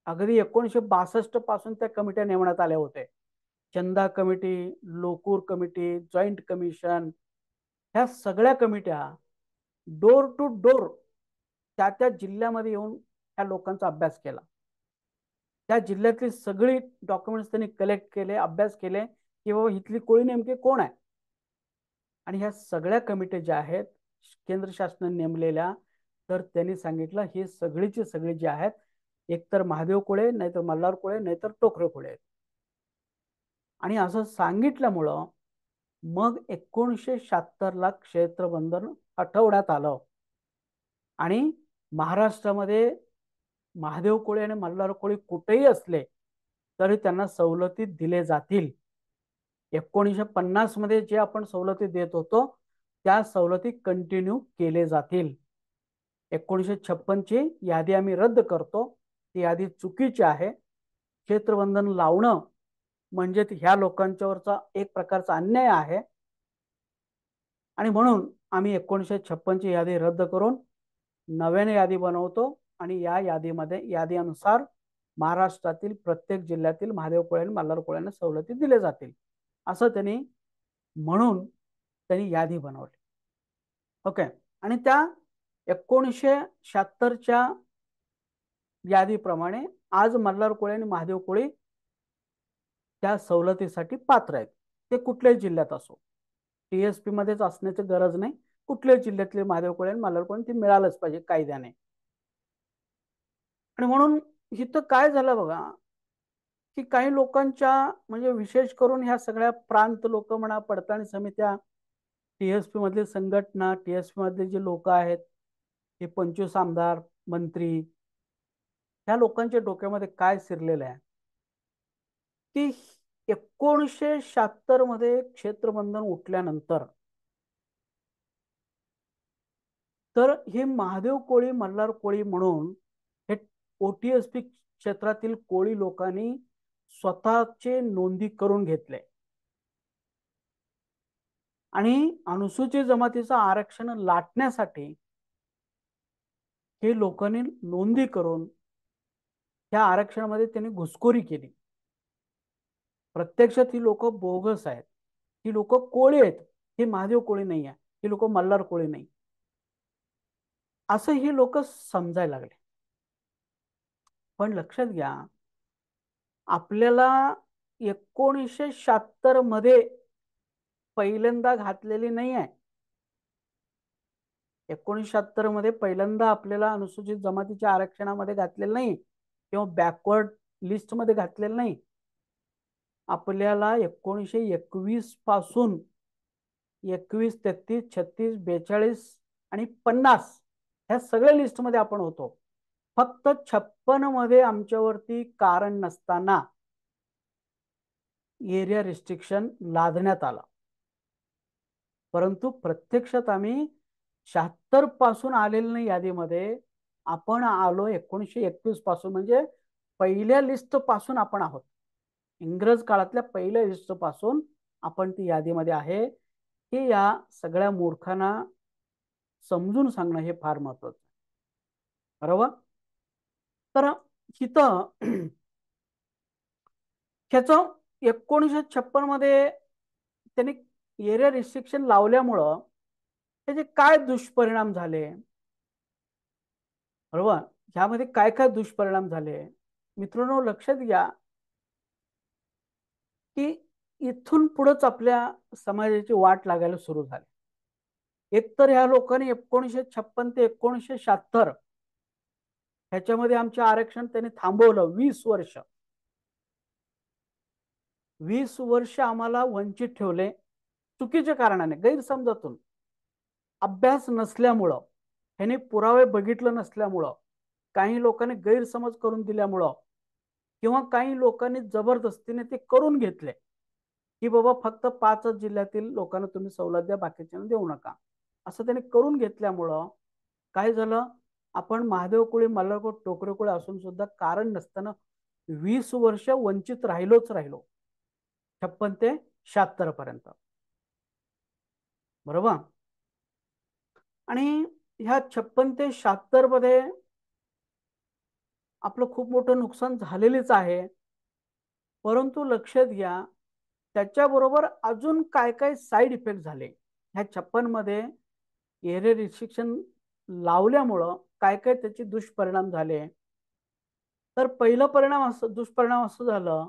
अगदी 1962 पासून त्या कमिट्या नेमण्यात आल्या होत्या. Chanda committee, Lokur committee, joint commission, ह्या सगळ्या कमिट्या डोर टू डोर त्या त्या जिल्ह्यामध्ये येऊन त्या लोकांचा अभ्यास केला. त्या जिल्ह्यातली सगळी डॉक्युमेंट्स त्यांनी कलेक्ट केले, अभ्यास केले की बाबा इथली कोळी नेमकी कोण आहे. आणि ह्या सगळ्या कमिट्या ज्या आहेत केंद्र शासनाने नेमलेल्या, तर त्यांनी सांगितलं ही सगळीची सगळी जी आहेत एकतर महादेव कोळे, नाहीतर मल्हार कोळे, नाहीतर टोकरे कोळे आहेत. आणि असं सांगितल्यामुळं मग 1976 ला क्षेत्रबंधन हटवण्यात आलं आणि महाराष्ट्रामध्ये महादेव कोळी आणि मल्हार कोळी कुठेही असले तरी त्यांना सवलती दिले जातील. 1950 मध्ये जे आपण सवलती देत होतो त्या सवलती कंटिन्यू केले जातील. 1956ची यादी आम्ही रद्द करतो. ती यादी चुकीची आहे. क्षेत्रबंधन लावणं म्हणजे ह्या लोकांच्यावरचा एक प्रकारचा अन्याय आहे आणि म्हणून आम्ही 1956ची यादी रद्द करून नव्याने यादी बनवतो आणि या यादीनुसार महाराष्ट्रातील प्रत्येक जिल्ह्यातील महादेव कोळे आणि मल्हार कोळ्यांना सवलती दिल्या जातील असं त्यांनी म्हणून त्यांनी यादी बनवली. ओके. आणि त्या 1976च्या यादीप्रमाणे आज मल्हार कोळी आणि महादेव कोळी त्या सवलतीसाठी पात्र आहेत. ते कुठल्याही जिल्ह्यात असो, टीएसपी मध्येच असण्याची गरज नाही. कुठल्याही जिल्ह्यातले महादेव कोळी आणि मल्हार कोळी ती मिळालंच पाहिजे कायद्याने. आणि म्हणून इथं काय झालं बघा की काही लोकांच्या म्हणजे विशेष करून ह्या सगळ्या प्रांत लोक म्हणा, पडताळणी समित्या, टीएसपी मधली संघटना, टीएसपी मधले जे लोक आहेत, हे 25 आमदार, मंत्री, ह्या लोकांच्या डोक्यामध्ये काय शिरलेलं आहे की 1976 मध्ये क्षेत्रबंधन उठल्यानंतर तर हे महादेव कोळी, मल्हार कोळी म्हणून हे ओटीएसपी क्षेत्रातील कोळी लोकांनी स्वतःचे नोंदी करून घेतले आणि अनुसूचित जमातीचं आरक्षण लाटण्यासाठी हे लोकांनी नोंदी करून त्या आरक्षणामध्ये त्यांनी घुसखोरी केली. प्रत्यक्षात ही लोक बोगस आहेत. ही लोक कोळी आहेत. हे महादेव कोळी नाही आहे. ही लोक मल्हार कोळी नाही, असं हे लोक समजायला लागले. पण लक्षात घ्या, आपल्याला 1976 मध्ये पहिल्यांदा घातलेली नाही आहे. 1976 मध्ये पहिल्यांदा आपल्याला अनुसूचित जमातीच्या आरक्षणामध्ये घातलेलं नाही किंवा बॅकवर्ड लिस्ट मध्ये घातलेलं नाही. आपल्याला 1921 पासून 21, 33, 36, 42 आणि 50 ह्या सगळ्या लिस्टमध्ये आपण होतो. फक्त 56 मध्ये आमच्यावरती कारण नसताना एरिया रिस्ट्रिक्शन लादण्यात आला. परंतु प्रत्यक्षात आम्ही 76 पासून आलेलं नाही यादीमध्ये. आपण आलो 1921 पासून, म्हणजे पहिल्या लिस्ट पासून आपण आहोत. इंग्रज काळातल्या पहिल्या लिस्ट पासून आपण ती यादीमध्ये आहे. हे या सगळ्या मूर्खांना समजून सांगणं हे फार महत्वाचं आहे. बरोबर. तर इथं ह्याचं 1956 मध्ये त्यांनी एरिया रिस्ट्रिक्शन लावल्यामुळं त्याचे काय दुष्परिणाम झाले, बरोबर, ह्यामध्ये काय काय दुष्परिणाम झाले मित्रांनो लक्षात घ्या की इथून पुढेच आपल्या समाजाची वाट लागायला सुरू झाली. एकतर ह्या लोकांनी 1956 ते 1976 ह्याच्यामध्ये आमचे आरक्षण त्यांनी थांबवलं 20 वर्ष. 20 वर्ष आम्हाला वंचित ठेवले चुकीच्या कारणाने, गैरसमजातून, अभ्यास नसल्यामुळं, ह्याने पुरावे बघितलं नसल्यामुळं, काही लोकांनी गैरसमज करून दिल्यामुळं किंवा काही लोकांनी जबरदस्तीने ते करून घेतले की बाबा फक्त 5 जिल्ह्यातील लोकांना तुम्ही सवलत द्या, बाकीच्यांना देऊ नका, असं त्यांनी करून घेतल्यामुळं काय झालं, आपण महादेव कोळी, मल्हार कोळी, टोकरे कोळी असून सुद्धा कारण नसताना 20 वर्ष वंचित राहिलो. 56 ते 76 पर्यंत. बरोबर. आणि ह्या 56 ते 76 मध्ये आपलं खूप मोठं नुकसान झालेलेच आहे. परंतु लक्षात घ्या त्याच्याबरोबर अजून काय काय साईड इफेक्ट झाले. ह्या 56 मध्ये एरिया रिस्ट्रिक्शन लावल्यामुळं काय काय त्याचे दुष्परिणाम झाले. तर पहिला दुष्परिणाम असं झालं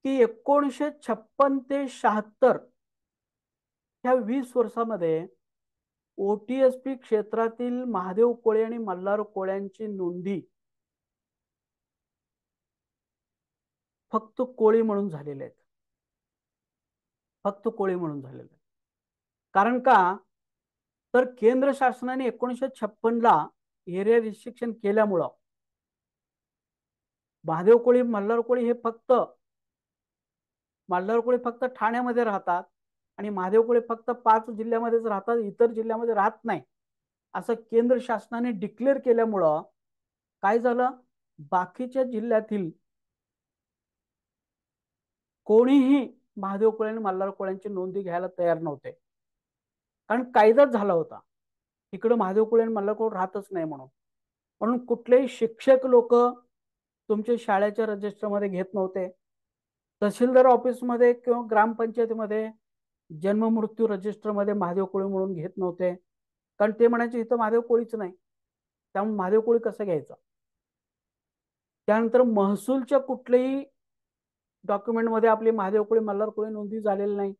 की 1956 ते 76 ह्या 20 वर्षामध्ये ओटीएसपी क्षेत्रातील महादेव कोळे आणि मल्हार कोळ्यांची नोंदी फक्त कोळी म्हणून झालेले आहेत. फक्त कोळी म्हणून झालेले आहेत. कारण का, तर केंद्र शासनाने 1956 ला एरिया रिस्ट्रिक्शन केल्यामुळं महादेव कोळी, मल्हार कोळी हे फक्त, मल्हार कोळी फक्त ठाण्यामध्ये राहतात आणि महादेव कोळी फक्त 5 जिल्ह्यामध्येच राहतात, इतर जिल्ह्यामध्ये राहत नाही. असं केंद्र शासनाने डिक्लेअर केल्यामुळं काय झालं, बाकीच्या जिल्ह्यातील कोणीही महादेव कोळे आणि मल्हार कोळ्यांची नोंदी घ्यायला तयार नव्हते, कारण कायदाच झाला होता इकडे महादेव कोळे आणि मल्हार कोळ राहतच नाही म्हणून. म्हणून कुठलेही शिक्षक लोक तुमच्या शाळेच्या रजिस्टरमध्ये घेत नव्हते, तहसीलदार ऑफिसमध्ये किंवा ग्रामपंचायतीमध्ये जन्म मृत्यू रजिस्टरमध्ये महादेव कोळी म्हणून घेत नव्हते, कारण ते म्हणायचे इथं महादेव कोळीच नाही, त्यामुळे महादेव कोळी कसं घ्यायचं. त्यानंतर महसूलच्या कुठल्याही डॉक्युमेंटमध्ये आपली महादेव कोळी मल्हार कोळी नोंदी झालेली नाही.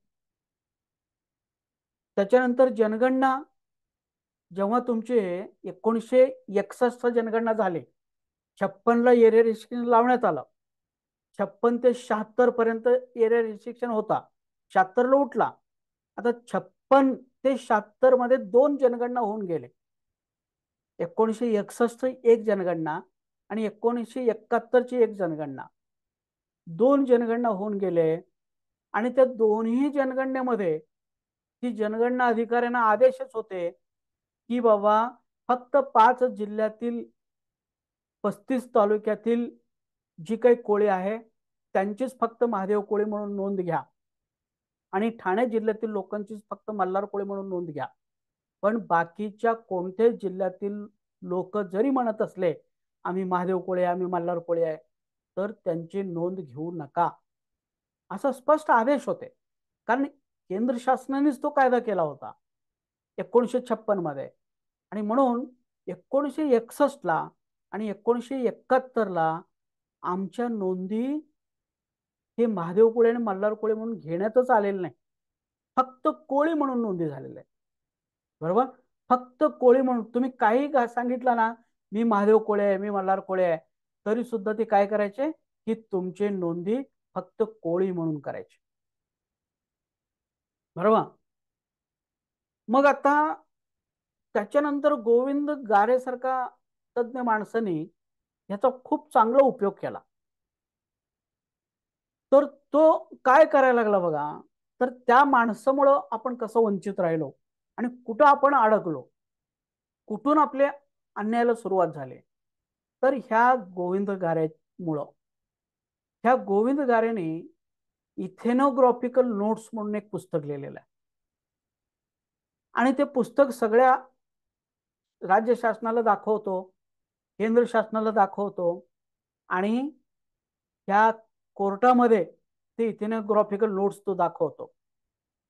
त्याच्यानंतर जनगणना जेव्हा तुमचे 1961 जनगणना झाले, 56ला एरिया रिस्ट्रिक्शन लावण्यात आलं. 56 ते 76 पर्यंत एरिया रिस्ट्रिक्शन होता, 76ला उठला. आता 56 ते 76 मध्ये 2 जनगणना होऊन गेले. 1961 एक जनगणना आणि 1971 एक जनगणना, 2 जनगणना होऊन गेले. आणि त्या दोन्ही जनगणनेमध्ये ती जनगणना अधिकाऱ्यांना आदेशच होते की बाबा फक्त 5 जिल्ह्यातील 35 तालुक्यातील जी काही कोळी आहे त्यांचीच फक्त महादेव कोळी म्हणून नोंद घ्या, आणि ठाणे जिल्ह्यातील लोकांचीच फक्त मल्हार कोळी म्हणून नोंद घ्या. पण बाकीच्या कोणत्याही जिल्ह्यातील लोक जरी म्हणत असले आम्ही महादेव कोळे आम्ही मल्हार कोळे आहे, तर त्यांची नोंद घेऊ नका, असा स्पष्ट आदेश होते. कारण केंद्र शासनानेच तो कायदा केला होता 1956 मध्ये. आणि म्हणून 1961ला आणि 1971ला आमच्या नोंदी हे महादेव कोळे आणि मल्हार कोळे म्हणून घेण्यातच आलेलं नाही, फक्त कोळी म्हणून नोंदी झालेल्या आहे. बरोबर, फक्त कोळी म्हणून तुम्ही काही सांगितलं ना, मी महादेव कोळे आहे मी मल्हार कोळे आहे, तरी सुद्धा ते काय करायचे की तुमचे नोंदी फक्त कोळी म्हणून करायचे. बरोबर. मग आता त्याच्यानंतर गोविंद गारे सारखा तज्ञ माणसाने याचा खूप चांगला उपयोग केला. तर तो काय करायला लागला बघा, तर त्या माणसामुळं आपण कसं वंचित राहिलो आणि कुठं आपण अडकलो, कुठून आपल्या अन्यायाला सुरुवात झाली, तर ह्या गोविंद गारेमुळं. ह्या गोविंद गारेने इथेनोग्राफिकल नोट्स म्हणून एक पुस्तक लिहिलेलं आहे, आणि ते पुस्तक सगळ्या राज्य शासनाला दाखवतो, केंद्र शासनाला दाखवतो, आणि त्या कोर्टामध्ये ते इथेनोग्राफिकल नोट्स तो दाखवतो,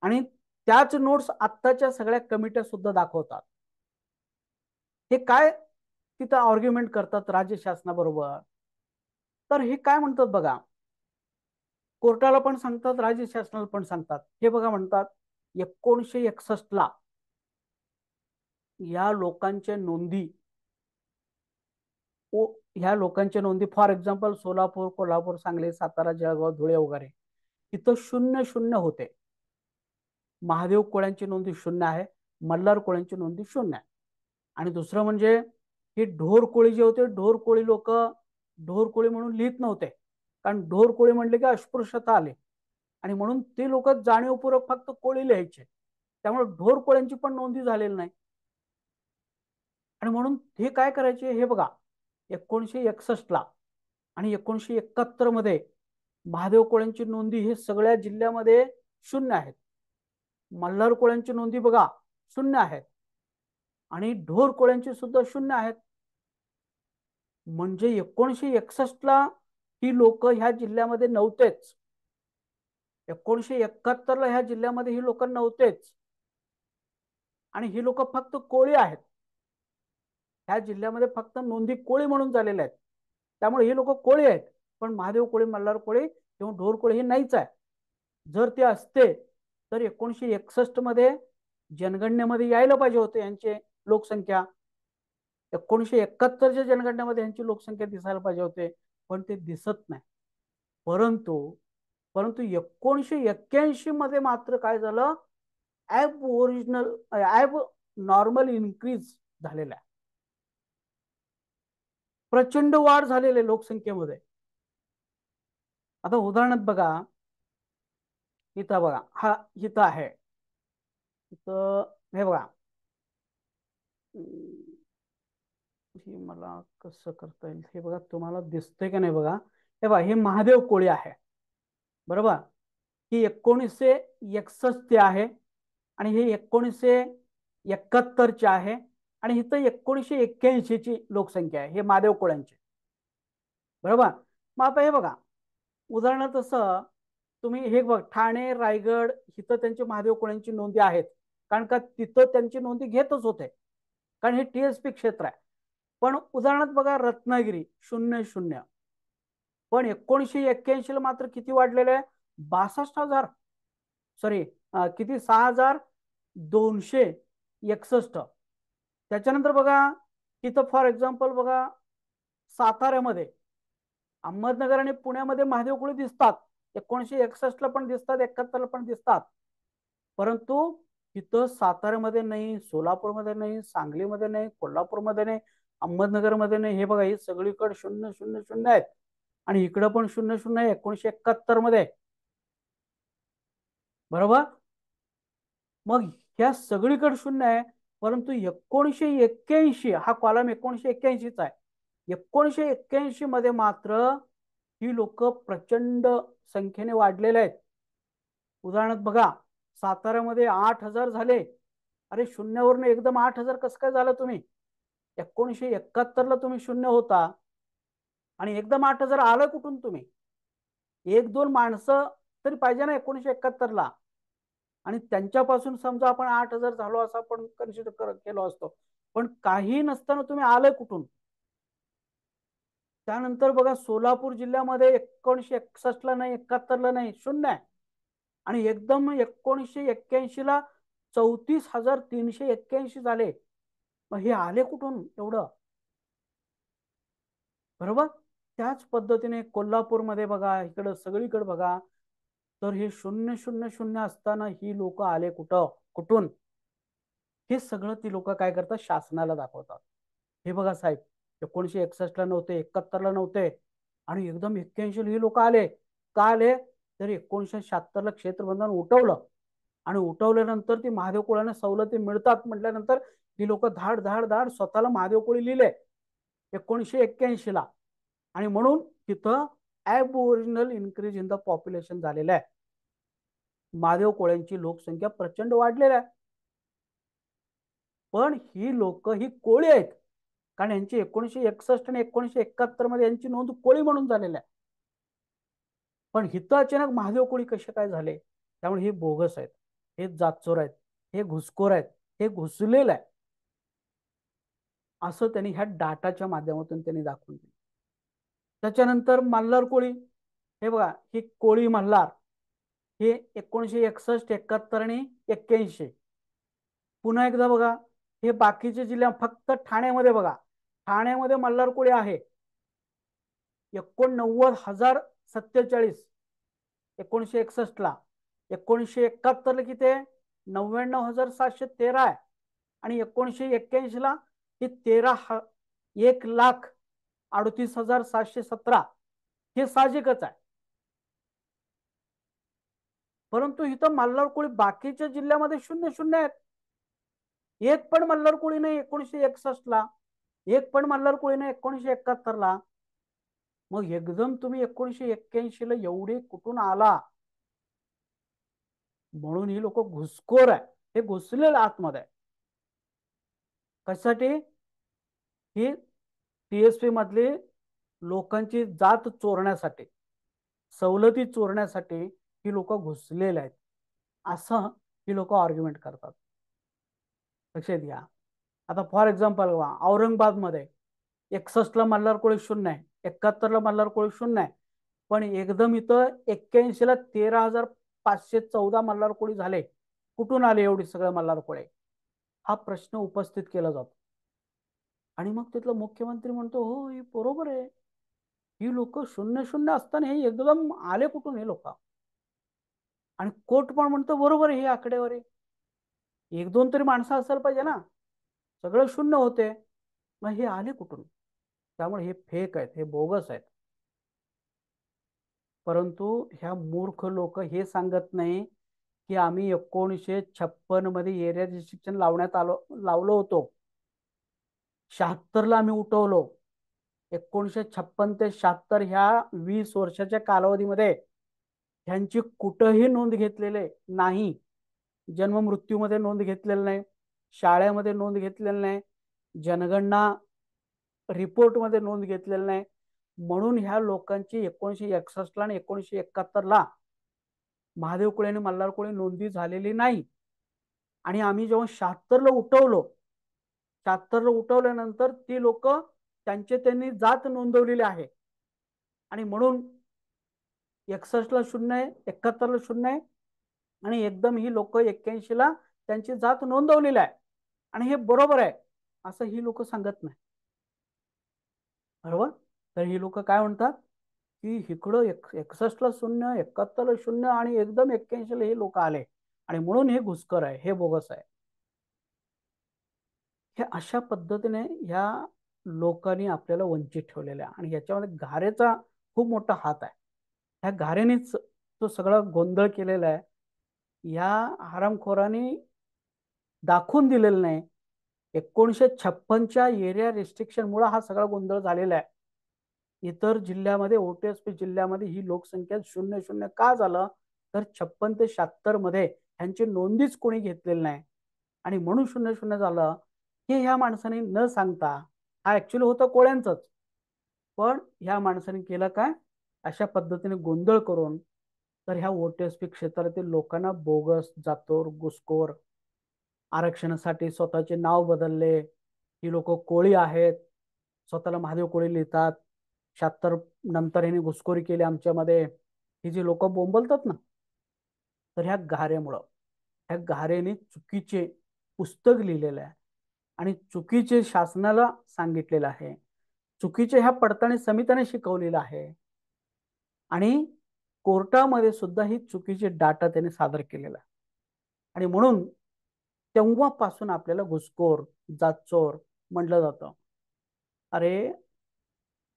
आणि त्याच नोट्स आत्ताच्या सगळ्या कमिट्या सुद्धा दाखवतात. हे काय तिथं आर्ग्युमेंट करतात राज्य शासनाबरोबर, तर हे काय म्हणतात बघा, कोर्टाला पण सांगतात राज्य शासनाला पण सांगतात. हे बघा म्हणतात 1961ला या लोकांच्या नोंदी, ह्या लोकांच्या नोंदी फॉर एक्झाम्पल सोलापूर कोल्हापूर सांगली सातारा जळगाव धुळे वगैरे इथं 00 होते. महादेव कोळ्यांची नोंदी 0 आहे, मल्हार कोळ्यांची नोंदी 0 आहे. आणि दुसरं म्हणजे ही ढोर कोळी जे होते, ढोर कोळी लोक ढोर कोळी म्हणून लिहित नव्हते, कारण ढोर कोळी म्हणले की अस्पृश्यता आली, आणि म्हणून ते लोक जाणीवपूर्वक फक्त कोळी लिहायचे, त्यामुळे ढोर कोळ्यांची पण नोंदी झालेली नाही. आणि म्हणून हे काय करायचे हे बघा, 1961ला आणि 1971 मध्ये महादेव कोळ्यांची नोंदी हे सगळ्या जिल्ह्यामध्ये 0 आहेत, मल्हार कोळ्यांची नोंदी बघा 0 आहेत, आणि ढोर कोळ्यांची सुद्धा 0 आहेत. म्हणजे 1961ला ही लोक ह्या जिल्ह्यामध्ये नव्हतेच, 1971ला ह्या जिल्ह्यामध्ये ही लोक नव्हतेच, आणि ही लोक फक्त कोळी आहेत. ह्या जिल्ह्यामध्ये फक्त नोंदी कोळी म्हणून झालेल्या आहेत, त्यामुळे ही लोक कोळी आहेत. पण महादेव कोळी मल्हार कोळी किंवा ढोर कोळी हे नाहीच आहे. जर ते असते तर 1961 मध्ये जनगणनेमध्ये यायला पाहिजे होते यांचे लोकसंख्या, 1971च्या जनगणनेमध्ये यांची लोकसंख्या दिसायला पाहिजे होते, पण ते दिसत नाही. परंतु परंतु 1981 मध्ये मात्र काय झालं, ऍब ओरिजिनल ऍब नॉर्मल इन्क्रीज झालेला आहे, प्रचंड वाढ झालेली लोकसंख्येमध्ये. आता उदाहरणार्थ बघा, इथं बघा, हा इथं आहे, इथं हे बघा, हे मला कसं करता येईल हे बघा, तुम्हाला दिसतंय का नाही बघा. हे बघा, हे महादेव कोळी आहे, बरोबर. ही 1961 आहे आणि हे 1971 आहे आणि इथं 1981 ची लोकसंख्या आहे, हे महादेव कोळ्यांची, बरोबर. मग आता हे बघा, उदाहरणार्थ तसं तुम्ही हे बघ, ठाणे रायगड इथं त्यांची महादेव कोळ्यांची नोंदी आहेत, कारण का तिथं त्यांची नोंदी घेतच होते, कारण हे टीएसपी क्षेत्र आहे. पण उदाहरणार्थ बघा, रत्नागिरी 00, पण 1981 ला मात्र किती वाढलेलं आहे, 62,000, सॉरी, किती, 6,261. त्याच्यानंतर बघा, तिथं फॉर एक्झाम्पल बघा, साताऱ्यामध्ये, अहमदनगर आणि पुण्यामध्ये महादेव कोळी दिसतात, 1961 ला पण दिसतात, 71 ला पण दिसतात, परंतु इथं साताऱ्यामध्ये नाही, सोलापूरमध्ये नाही, सांगलीमध्ये नाही, कोल्हापूरमध्ये नाही, अहमदनगरमध्ये नाही. हे बघा, ही सगळीकडे 000 आहेत आणि इकडं पण 00 आहे 1971 मध्ये, बरोबर. मग ह्या सगळीकडे 0 आहे, परंतु 1981 हा कॉलम 1981चा आहे. 1981 मध्ये मात्र ही लोक प्रचंड संख्येने वाढलेले आहेत. उदाहरणार्थ बघा, साताऱ्यामध्ये 8,000 झाले. अरे, शून्यावरून एकदम 8,000 कसं काय झालं तुम्ही? 1971 ला तुम्ही 0 होता आणि एकदम 8,000 आलं कुठून तुम्ही? एक दोन माणसं तरी पाहिजे ना 1971 ला, आणि त्यांच्यापासून समजा आपण 8,000 झालो असं आपण कन्सिडर केलो असतो, पण काही नसताना तुम्ही आलं कुठून? त्यानंतर बघा, सोलापूर जिल्ह्यामध्ये 1961 ला नाही, 71 ला नाही, 0 आहे, आणि एकदम 1981 ला 34,381 झाले. मग हे आले कुठून एवढं, बरोबर. त्याच पद्धतीने कोल्हापूरमध्ये बघा, इकडं सगळीकडे बघा, तर हे 000 असताना ही लोक आले कुठून? हे सगळं ती लोक काय करतात, शासनाला दाखवतात. हे बघा साहेब, 1961 ला नव्हते, 71 ला नव्हते, आणि एकदम 81 ही लोक आले. का आले? तर 1976 ला क्षेत्रबंधन उठवलं, आणि उठवल्यानंतर ती महादेव कोळ्यांना सवलती मिळतात म्हटल्यानंतर ही लोक धाड धाड धाड स्वतःला महादेव कोळी लिहिले 1981 ला, आणि म्हणून तिथं aboriginal increase in the population झालेलं आहे. महादेव कोळ्यांची लोकसंख्या प्रचंड वाढलेली आहे. पण ही लोक ही कोळी आहेत, कारण यांची 1961 आणि 1971 मध्ये यांची नोंद कोळी म्हणून झालेली आहे. पण हिथं अचानक महादेव कोळी कसे काय झाले? त्यामुळे हे बोगस आहेत, हे जातचोर आहेत, हे घुसखोर आहेत, हे घुसलेलं आहे, असं त्यांनी ह्या डाटाच्या माध्यमातून त्यांनी दाखवून दिलं. त्याच्यानंतर मल्हार कोळी, हे बघा, ही कोळी मल्हार, हे 1961, 71 आणि 81. पुन्हा एकदा बघा, हे बाकीचे जिल्हे, फक्त ठाण्यामध्ये बघा, ठाण्यामध्ये मल्हार कोळी आहे 89,047 1961 ला. 1971 ला किती आहे? 99,713 आहे, आणि 1981 ला ही 1,38,717. हे साहजिकच आहे, परंतु इथं मल्हार कोळी बाकीच्या जिल्ह्यामध्ये 0 आहेत. एक पण मल्हार कोळी नाही 1961 ला, एक पण मल्हार कोळी नाही 1971 ला. मग एकदम तुम्ही 1981 ला एवढे कुठून आला? म्हणून ही लोक घुसखोर आहे, हे घुसलेलं आतमध्ये. कशासाठी? ही टीएसपी मधली लोकांची जात चोरण्यासाठी, सवलती चोरण्यासाठी ही लोक घुसलेले आहेत, असं ही लोक आर्ग्युमेंट करतात. लक्षात घ्या. आता फॉर एक्झाम्पल बघा, औरंगाबाद मध्ये 61 ला मल्हार कोळी 0 आहे, 71 ला मल्हार कोळी 0 आहे, पण एकदम इथं 81 ला 13,514 मल्हार कोळी झाले. कुठून आले एवढे सगळे मल्हार कोळी? हा प्रश्न उपस्थित केला जातो, आणि मग तिथला मुख्यमंत्री म्हणतो, हो हे बरोबर आहे, ही लोक 0 असताना हे एकदम आले कुठून हे लोक? आणि कोर्ट पण म्हणतो बरोबर आहे, ही आकडेवारी, एक दोन तरी माणसं असायला पाहिजे ना, सगळं 0 होते, मग हे आले कुठून? त्यामुळे हे फेक आहेत, हे बोगस आहेत. परंतु ह्या मूर्ख लोक हे सांगत नाही की आम्ही 1956 मध्ये एरिया रिस्ट्रिक्शन लावलं होतो, 76ला आम्ही उठवलो. 1956 ते 76 ह्या 20 वर्षाच्या कालावधीमध्ये ह्यांची कुठंही नोंद घेतलेले नाही. जन्म मृत्यूमध्ये नोंद घेतलेली नाही, शाळेमध्ये नोंद घेतलेली नाही, जनगणना रिपोर्टमध्ये नोंद घेतलेली नाही. म्हणून ह्या लोकांची 1961ला आणि 1971ला महादेव कोळी आणि मल्हार कोळी नोंदी झालेली नाही. आणि आम्ही जेव्हा 76ला उठवलो, 76ला उठवल्यानंतर ती लोक त्यांनी जात नोंदवलेली आहे. आणि म्हणून 61ला 0 आहे, 71ला 0 आहे, आणि एकदम ही लोक 81ला त्यांची जात नोंदवलेली आहे. आणि हे बरोबर आहे असं ही लोक सांगत नाही. बरोबर. तर ही लोक काय म्हणतात की इकडं 61ला 0, 71ला 0 आणि एकदम 81ला हे लोक आले आणि म्हणून हे घुसखोर आहे, हे बोगस आहे. हे अशा पद्धतीने ह्या लोकांनी आपल्याला वंचित ठेवलेलं आहे. आणि याच्यामध्ये घारेचा खूप मोठा हात आहे. ह्या घारेनेच तो सगळा गोंधळ केलेला आहे. या हरामखोरांनी दाखवून दिलेलं नाही. 1956च्या एरिया रिस्ट्रिक्शन मुळे हा सगळा गोंधळ झालेला आहे. इतर जिल्ह्यामध्ये, ओटीएसपी जिल्ह्यामध्ये ही लोकसंख्या 0-0 का झालं, तर 56 ते 76 मध्ये ह्यांची नोंदीच कोणी घेतलेली नाही आणि म्हणून 0-0 झालं. हे ह्या माणसाने न सांगता, हा ऍक्च्युअली होतं कोळ्यांचंच, पण ह्या माणसाने केलं काय, अशा पद्धतीने गोंधळ करून तर ह्या ओटीएसपी क्षेत्रातील लोकांना बोगस, जातोर, घुसखोर, आरक्षणासाठी स्वतःचे नाव बदलले. ही लोक कोळी आहेत, स्वतःला महादेव कोळी लिहितात. 76 नंतर ह्यांनी घुसखोरी केली आमच्यामध्ये, ही जी लोक बोंबलतात ना, तर ह्या घाऱ्यामुळं, ह्या घारेने चुकीचे पुस्तक लिहिलेलं आहे आणि चुकीचे शासनाला सांगितलेलं आहे, चुकीचे ह्या पडताळणी समितीने शिकवलेलं आहे आणि कोर्टामध्ये सुद्धा ही चुकीचे डाटा त्यांनी सादर केलेला आहे. आणि म्हणून तेव्हापासून आपल्याला घुसखोर, जातचोर म्हटलं जातं. अरे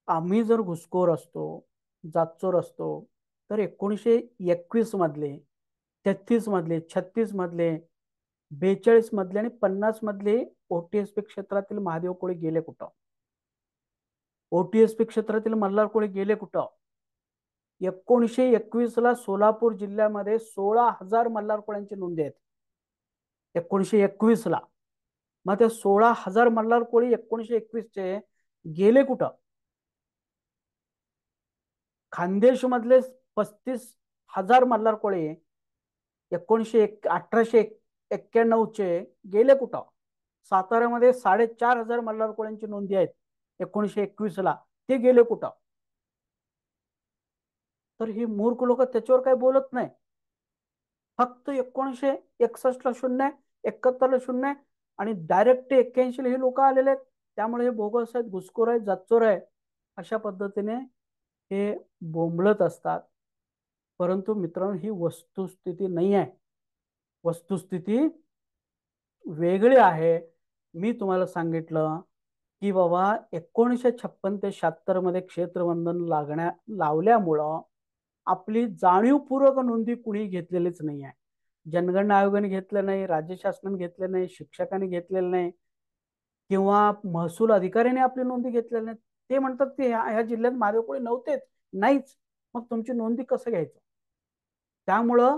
आम्ही जर घुसखोर असतो, जातचोर असतो, तर 1921 मधले, 33 मधले, 36 मधले, 42 मधले आणि 50 मधले ओटीएसपी क्षेत्रातील महादेव कोळी गेले कुठं? ओटीएसपी क्षेत्रातील मल्हार कोळी गेले कुठं? 1921ला सोलापूर जिल्ह्यामध्ये 16,000 मल्हार कोळ्यांची नोंदी आहेत. 1921ला. मग ते 16,000 मल्हार कोळी 1921चे गेले कुठं? खानदेश मधले 35,000 मल्हार कोळी 1891चे गेले कुठं? साताऱ्यामध्ये 4,500 मल्हार कोळ्यांची नोंदी आहेत 1921ला, ते गेले कुठं? तर ही मूर्ख लोक त्याच्यावर काही बोलत नाही. फक्त 1961ला 0, 71ला 0 आणि डायरेक्ट 81ला हे लोक आलेले आहेत. त्यामुळे हे बोगस आहेत, घुसखोर आहेत, जातचोर आहे, अशा पद्धतीने हे बोंबलत असतात. परंतु मित्रांनो, ही वस्तुस्थिती नाही आहे. वस्तुस्थिती वेगळी आहे. मी तुम्हाला सांगितलं की बाबा 1956 ते 76 मध्ये क्षेत्रबंधन लावल्यामुळं आपली जाणीवपूर्वक नोंदी कुणी घेतलेलीच नाही आहे. जनगणना आयोगाने घेतलं नाही, राज्य शासनाने घेतलं नाही, शिक्षकांनी घेतलेलं नाही, किंवा महसूल अधिकाऱ्याने आपली नोंदी घेतलेली नाही. ते म्हणतात की ह्या जिल्ह्यात महादेव कोळी नव्हतेच, नाहीच, मग तुमची नोंदी कसं घ्यायचं? त्यामुळं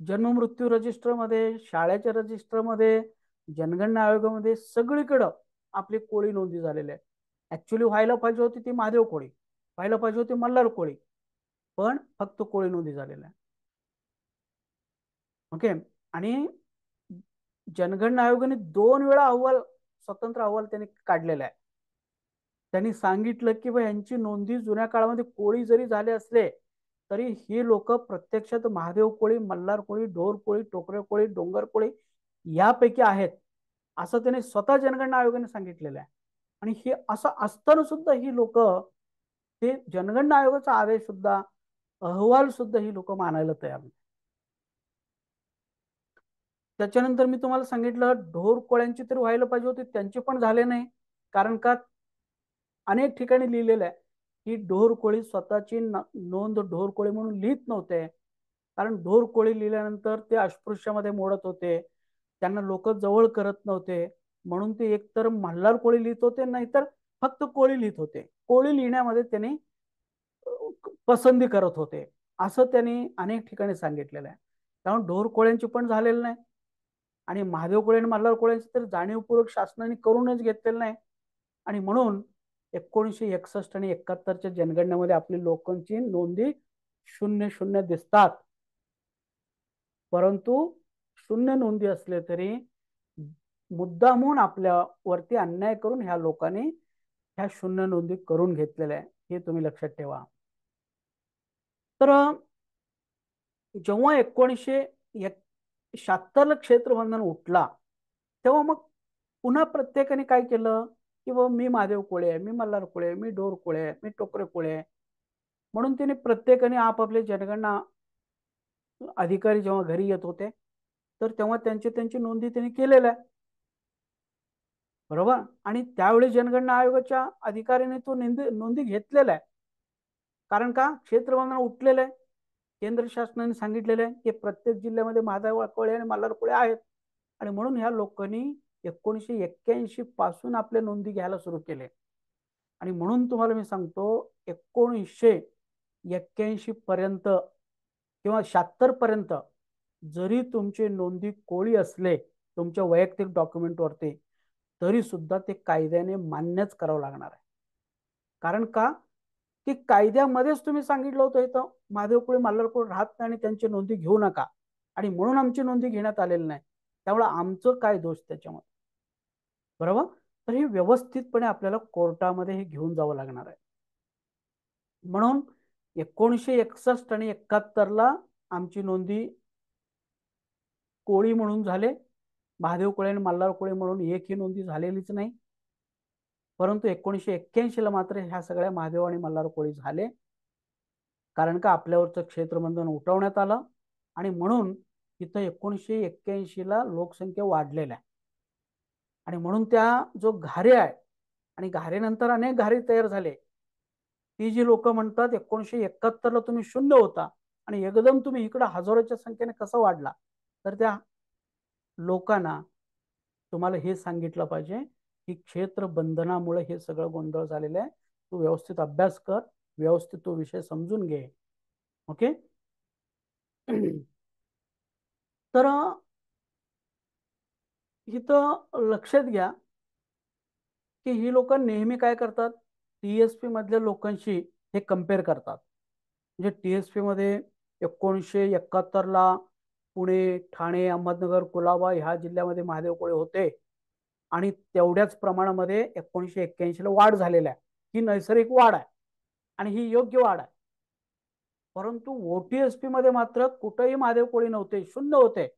जन्म मृत्यू रजिस्टरमध्ये, शाळेच्या रजिस्टरमध्ये, जनगणना आयोगामध्ये सगळीकडं आपली कोळी नोंदी झालेली आहे. ऍक्च्युली व्हायला पाहिजे होती ती महादेव कोळी, व्हायला पाहिजे होती मल्हार कोळी, पण फक्त कोळी नोंदी झालेल्या आहे. ओके. आणि जनगणना आयोगाने 2 वेळा स्वतंत्र अहवाल त्यांनी काढलेला आहे. त्यांनी सांगितलं की यांची नोंदी जुन्या काळामध्ये कोळी जरी झाले असले तरी ही लोक प्रत्यक्षात महादेव कोळी, मल्हार कोळी, ढोर कोळी, टोकरे कोळी, डोंगर कोळी यापैकी आहेत, असं त्यांनी स्वतः जनगणना आयोगाने सांगितलेलं आहे. आणि हे असं असताना सुद्धा ही लोक, ते जनगणना आयोगाचा आदेश सुद्धा, अहवाल सुद्धा ही लोक मानायला तयार नाही. त्याच्यानंतर मी तुम्हाला सांगितलं ढोर कोळ्यांची तरी व्हायला पाहिजे होती, त्यांची पण झाले नाही. कारण का, अनेक ठिकाणी लिहिलेलं आहे की ढोर कोळी स्वतःची नोंद ढोर कोळी म्हणून लिहित नव्हते. कारण ढोर कोळी लिहिल्यानंतर ते अस्पृश्यामध्ये मोडत होते, त्यांना लोक जवळ करत नव्हते. म्हणून ते एकतर मल्हार कोळी लिहित होते, नाहीतर फक्त कोळी लिहित होते. कोळी लिहिण्यामध्ये त्यांनी पसंती करत होते, असं त्यांनी अनेक ठिकाणी सांगितलेलं आहे. त्यामुळे ढोर कोळ्यांची पण झालेलं नाही, आणि महादेव कोळे आणि मल्हार कोळ्यांची तर जाणीवपूर्वक शासनाने करूनच घेतलेलं नाही. आणि म्हणून 1961 आणि 71च्या जनगणनेमध्ये आपली लोकांची नोंदी 00 दिसतात. परंतु 0 नोंदी असले तरी मुद्दामून आपल्यावरती अन्याय करून ह्या लोकांनी ह्या 0 नोंदी करून घेतलेल्या आहे, हे तुम्ही लक्षात ठेवा. तर जेव्हा 1976ला क्षेत्रबंधन उठला, तेव्हा मग पुन्हा प्रत्येकाने काय केलं की बाबा मी महादेव कोळे आहे, मी मल्हार कोळे आहे, मी ढोर कोळे आहे, मी टोकरे कोळे आहे. म्हणून त्यांनी प्रत्येकाने आपापले जनगणना अधिकारी जेव्हा घरी येत होते, तर तेव्हा त्यांची नोंदी त्यांनी केलेल्या आहे, बरोबर. आणि त्यावेळी जनगणना आयोगाच्या अधिकाऱ्याने तो नोंदी घेतलेला आहे. कारण का, क्षेत्रबंधन उठलेलं आहे, केंद्र शासनाने सांगितलेलं आहे की प्रत्येक जिल्ह्यामध्ये महादेव कोळे आणि मल्हार कोळे आहेत. आणि म्हणून ह्या लोकांनी 1981 पासून आपल्या नोंदी घ्यायला सुरू केले. आणि म्हणून तुम्हाला मी सांगतो, 1981 पर्यंत किंवा 76 पर्यंत जरी तुमचे नोंदी कोळी असले तुमच्या वैयक्तिक डॉक्युमेंटवरती, तरी सुद्धा ते कायद्याने मान्यच करावं लागणार आहे. कारण का, की कायद्यामध्येच तुम्ही सांगितलं होतं इथं महादेव कोळी मल्हार कोळी राहत नाही आणि त्यांची नोंदी घेऊ नका, आणि म्हणून आमची नोंदी घेण्यात आलेली नाही. त्यामुळे आमचं काय दोष त्याच्यामध्ये, बरोबर. तर हे व्यवस्थितपणे आपल्याला कोर्टामध्ये हे घेऊन जावं लागणार आहे. म्हणून 1961 आणि 71ला आमची नोंदी कोळी म्हणून झाले, महादेव कोळे आणि मल्हार कोळे म्हणून एकही नोंदी झालेलीच नाही. परंतु 1981ला मात्र ह्या सगळ्या महादेव आणि मल्हार कोळी झाले, कारण का आपल्यावरचं क्षेत्रबंधन उठवण्यात आलं. आणि म्हणून इथं 1981ला लोकसंख्या वाढलेल्या आहे. आणि म्हणून त्या जो घारे आहे, आणि घारेनंतर अनेक घारे तयार झाले, ती जी लोक म्हणतात 1971ला तुम्ही 0 होता आणि एकदम तुम्ही इकडे हजारोच्या संख्येने कसं वाढला, तर त्या लोकांना तुम्हाला हे सांगितलं पाहिजे की क्षेत्र बंधनामुळे हे सगळं गोंधळ झालेलं आहे. तू व्यवस्थित अभ्यास कर, व्यवस्थित तो विषय समजून घे. ओके. तर इथं लक्षात घ्या की ही लोक नेहमी काय करतात, टीएसपी मधल्या लोकांशी हे कम्पेअर करतात. म्हणजे टीएसपी मध्ये 1971ला पुणे, ठाणे, अहमदनगर, कुलाबा ह्या जिल्ह्यामध्ये महादेव कोळे होते, आणि तेवढ्याच प्रमाणामध्ये 1981ला वाढ झालेल्या आहे. ही नैसर्गिक वाढ आहे आणि ही योग्य वाढ आहे. परंतु ओटीएसपी मध्ये मात्र कुठेही महादेव कोळी नव्हते, 0 होते,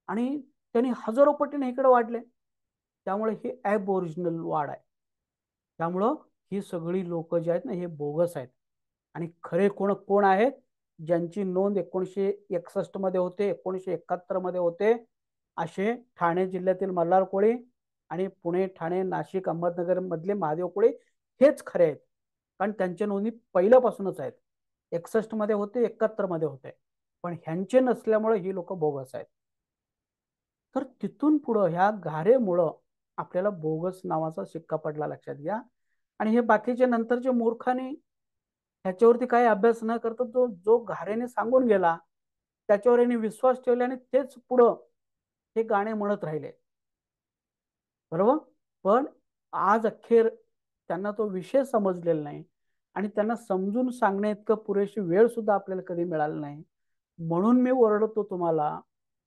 आणि त्यांनी हजारो पटीने इकडे वाढले. त्यामुळे ही ॲब ओरिजिनल वाढ आहे. त्यामुळं ही सगळी लोक जे आहेत ना, हे बोगस आहेत. आणि खरे कोण कोण आहेत, ज्यांची नोंद 1961 मध्ये होते, 1971 मध्ये होते, असे ठाणे जिल्ह्यातील मल्हार कोळी आणि पुणे, ठाणे, नाशिक, अहमदनगर मधले महादेव कोळी हेच खरे आहेत. कारण त्यांच्या नोंदी पहिल्यापासूनच आहेत. 61 मध्ये होते, 71 मध्ये होते, पण ह्यांचे नसल्यामुळे ही लोक बोगस आहेत. तर तिथून पुढं ह्या घारेमुळं आपल्याला बोगस नावाचा शिक्का पडला, लक्षात घ्या. आणि हे बाकीचे नंतरचे मूर्खाने ह्याच्यावरती काही अभ्यास न करता तो जो घारेने सांगून गेला त्याच्यावर यांनी विश्वास ठेवला, आणि तेच पुढं हे गाणे म्हणत राहिले, बरोबर. पण आज अखेर त्यांना तो विषय समजलेला नाही, आणि त्यांना समजून सांगण्या इतकं पुरेशी वेळ सुद्धा आपल्याला कधी मिळाला नाही. म्हणून मी ओरडतो तुम्हाला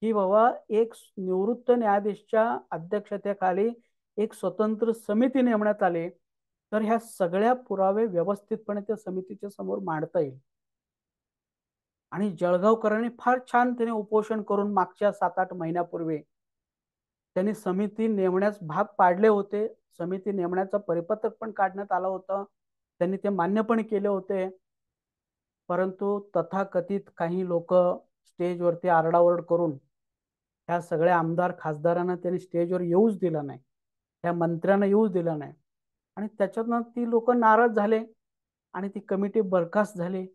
की बाबा, एक निवृत्त न्यायाधीशच्या अध्यक्षतेखाली एक स्वतंत्र समिती नेमण्यात आली, तर ह्या सगळ्या पुरावे व्यवस्थितपणे त्या समितीच्या समोर मांडता येईल. आणि जळगावकरांनी फार छान त्याने उपोषण करून मागच्या 7-8 महिन्यापूर्वी त्यांनी समिती नेमण्यास भाग पाडले होते. समिती नेमण्याचं परिपत्रक पण काढण्यात आलं होतं, त्यांनी ते मान्य पण केले होते. परंतु तथाकथित काही लोक स्टेजवरती आरडाओरड करून ह्या सगळ्या आमदार खासदारांना त्यांनी स्टेजवर येऊच दिलं नाही, त्या मंत्र्यांना येऊच दिलं नाही, आणि त्याच्यातनं ती लोक नाराज झाले आणि ती कमिटी बरखास्त झाली.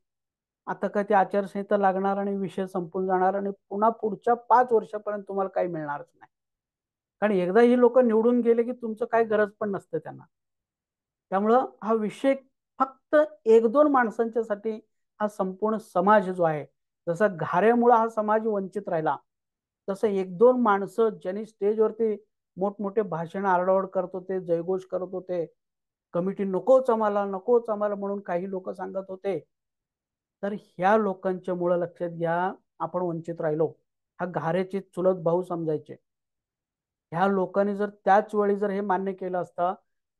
आता काय ती आचारसंहिता लागणार आणि विषय संपून जाणार, आणि पुन्हा पुढच्या 5 वर्षापर्यंत तुम्हाला काही मिळणारच नाही. कारण एकदा ही लोक निवडून गेले की तुमचं काय गरज पण नसते त्यांना. त्यामुळं हा विषय फक्त एक दोन माणसांच्यासाठी, हा संपूर्ण समाज जो आहे, जसा घाऱ्यामुळे हा समाज वंचित राहिला, तसं एक दोन माणसं ज्यांनी स्टेजवरती मोठमोठे भाषण आरडाओरड करत होते, जयघोष करत होते, कमिटी नकोच आम्हाला नकोच आम्हाला म्हणून काही लोक सांगत होते, तर ह्या लोकांच्या मुळे लक्षात घ्या आपण वंचित राहिलो. हा घारेचे चुलत भाऊ समजायचे. ह्या लोकांनी जर त्याच वेळी जर हे मान्य केलं असतं,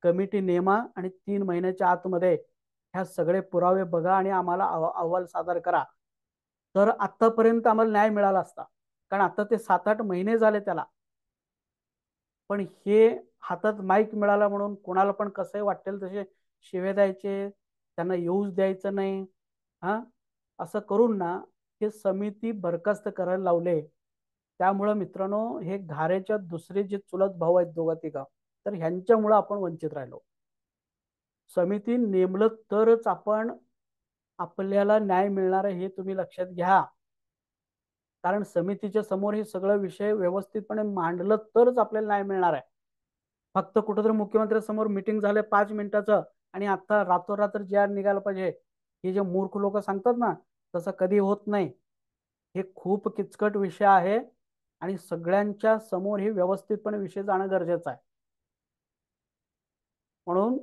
कमिटी नेमा आणि 3 महिन्याच्या आतमध्ये ह्या सगळे पुरावे बघा आणि आम्हाला अहवाल सादर करा, तर आतापर्यंत आम्हाला न्याय मिळाला असता. कारण आता ते 7-8 महिने झाले त्याला. पण हे हातात माईक मिळाला म्हणून कोणाला पण कसंही वाटेल तसे शिवे द्यायचे, त्यांना येऊच द्यायचं नाही, हा असं करून ना हे समिती बरखास्त करायला लावले. त्यामुळं मित्रांनो, हे घारेच्या दुसरे जे चुलत भाऊ आहेत दोघा तिघा, तर ह्यांच्यामुळं आपण वंचित राहिलो. समिती नेमलं तरच आपण आपल्याला न्याय मिळणार आहे, हे तुम्ही लक्षात घ्या. कारण समितीच्या समोर हे सगळं विषय व्यवस्थितपणे मांडलं तरच आपल्याला न्याय मिळणार आहे. फक्त कुठेतरी मुख्यमंत्र्यांसमोर मिटिंग झाले 5 मिनिटाचं आणि आता रातोरात्र जे आर निघायला पाहिजे, हे जे मूर्ख लोक सांगतात ना, तसं कधी होत नाही. हे खूप किचकट विषय आहे आणि सगळ्यांच्या समोर हे व्यवस्थितपणे विषय जाणं गरजेचं आहे. म्हणून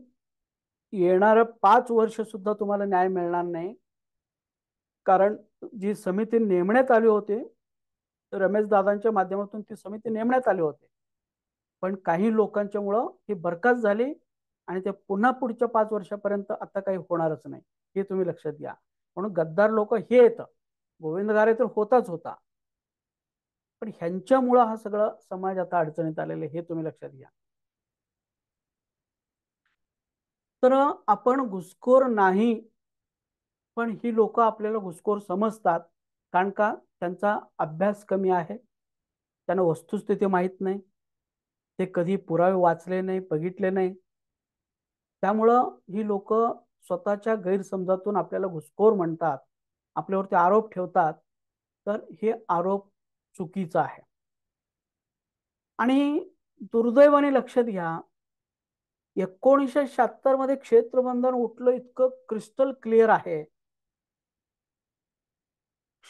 येणारं 5 वर्ष सुद्धा तुम्हाला न्याय मिळणार नाही. कारण जी समिती नेमण्यात आली होती, रमेश दादांच्या माध्यमातून ती समिती नेमण्यात आली होती, पण काही लोकांच्या मुळे ही बरखास्त झाली आणि ते पुन्हा पुढच्या 5 वर्षापर्यंत आता काही होणारच नाही, हे तुम्ही लक्षात घ्या. म्हणून गद्दार लोक हे येतं. गोविंद घारे तर होताच होता, पण ह्यांच्यामुळं हा सगळं समाज आता अडचणीत आलेले, हे तुम्ही लक्षात घ्या. तर आपण घुसखोर नाही, पण ही लोक आपल्याला घुसखोर समजतात. कारण का त्यांचा अभ्यास कमी आहे, त्यांना वस्तुस्थिती माहीत नाही, ते कधी पुरावे वाचले नाही, बघितले नाही. त्यामुळं ही लोक स्वतःच्या गैरसमजातून आपल्याला घुसखोर म्हणतात, आपल्यावरती आरोप ठेवतात. तर हे आरोप चुकीचा आहे. आणि दुर्दैवाने लक्षात घ्या, 1976 मध्ये क्षेत्रबंधन उठलं, इतकं क्रिस्टल क्लिअर आहे.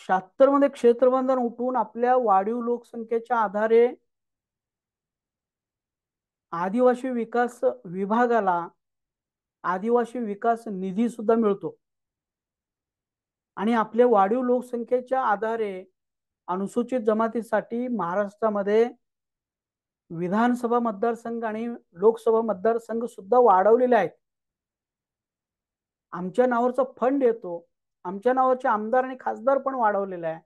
76 मध्ये क्षेत्रबंधन उठून आपल्या वाढीव लोकसंख्येच्या आधारे आदिवासी विकास विभागाला आदिवासी विकास निधी सुद्धा मिळतो आणि आपल्या वाढीव लोकसंख्येच्या आधारे अनुसूचित जमातीसाठी महाराष्ट्रामध्ये विधानसभा मतदारसंघ आणि लोकसभा मतदारसंघ सुद्धा वाढवलेले आहेत. आमच्या नावाचा फंड येतो, आमच्या नावाचे आमदार आणि खासदार पण वाढवलेले आहे.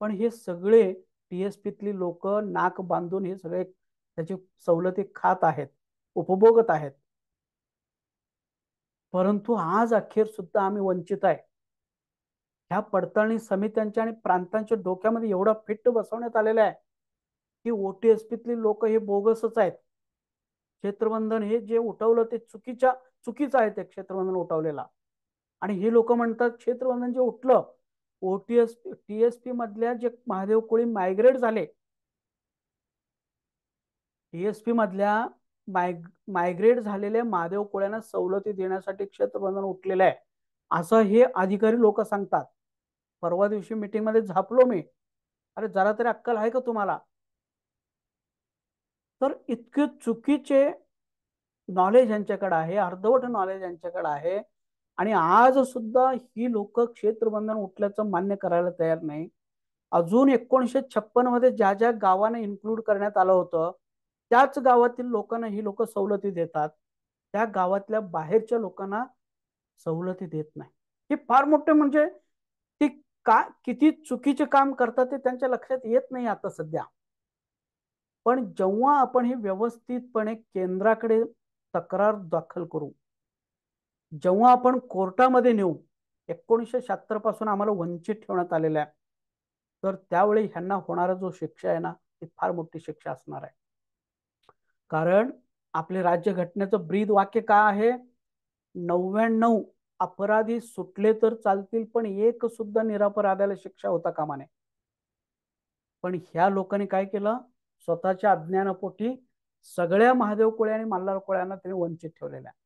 पण हे सगळे टीएसपीतली लोक नाक बांधून हे सगळे त्याची सवलती खात आहेत, उपभोगत आहेत. परंतु आज अखेर सुद्धा आम्ही वंचित आहे. ह्या पडताळणी समित्यांच्या आणि प्रांतांच्या डोक्यामध्ये एवढा फिट्ट बसवण्यात आलेला आहे की ओटीएसपीतली लोक हे बोगसच आहेत. क्षेत्रबंधन हे जे उठवलं ते चुकीचं आहे, ते क्षेत्रबंधन उठवलेला. आणि हे लोक म्हणतात क्षेत्रबंधन जे उठलं, टीएसपी मधल्या जे महादेव कोळी मायग्रेट झाले, टीएसपी मधल्या मायग्रेट झालेल्या महादेव कोळ्यांना सवलती देण्यासाठी क्षेत्रबंधन उठलेलं आहे, असं हे अधिकारी लोक सांगतात. परवा दिवशी मीटिंग मध्ये झापलो मी, अरे जरा तरी अक्कल आहे का तुम्हाला? तर इतके चुकीचे नॉलेज यांच्याकडे आहे, अर्धवट नॉलेज यांच्याकडे आहे. आणि आज सुद्धा ही लोक क्षेत्रबंधन उठल्याचं मान्य करायला तयार नाही. अजून 1956 मध्ये ज्या ज्या गावांना इन्क्लूड करण्यात आलं होतं, त्याच गावातील लोकांना ही लोक सवलती देतात, त्या गावातल्या बाहेरच्या लोकांना सवलती देत नाही. हे फार मोठे, म्हणजे ती का किती चुकीचे काम करतात ते त्यांच्या लक्षात येत नाही आता सध्या. पण जेव्हा आपण हे व्यवस्थितपणे केंद्राकडे तक्रार दाखल करू, जेव्हा आपण कोर्टामध्ये नेऊ, 1976 पासून आम्हाला वंचित ठेवण्यात आलेल्या आहे, तर त्यावेळी ह्यांना होणारा जो शिक्षा आहे ना, ती फार मोठी शिक्षा असणार आहे. कारण आपले राज्यघटनेचं ब्रीद वाक्य काय आहे? 99 अपराधी सुटले तर चालतील, पण एक सुद्धा निरपराधाला शिक्षा होता कामा नये. पण ह्या लोकांनी काय केलं? स्वतःच्या अज्ञानापोटी सगळ्या महादेव कोळी आणि मल्हार कोळ्यांना त्यांनी वंचित ठेवलेल्या आहे.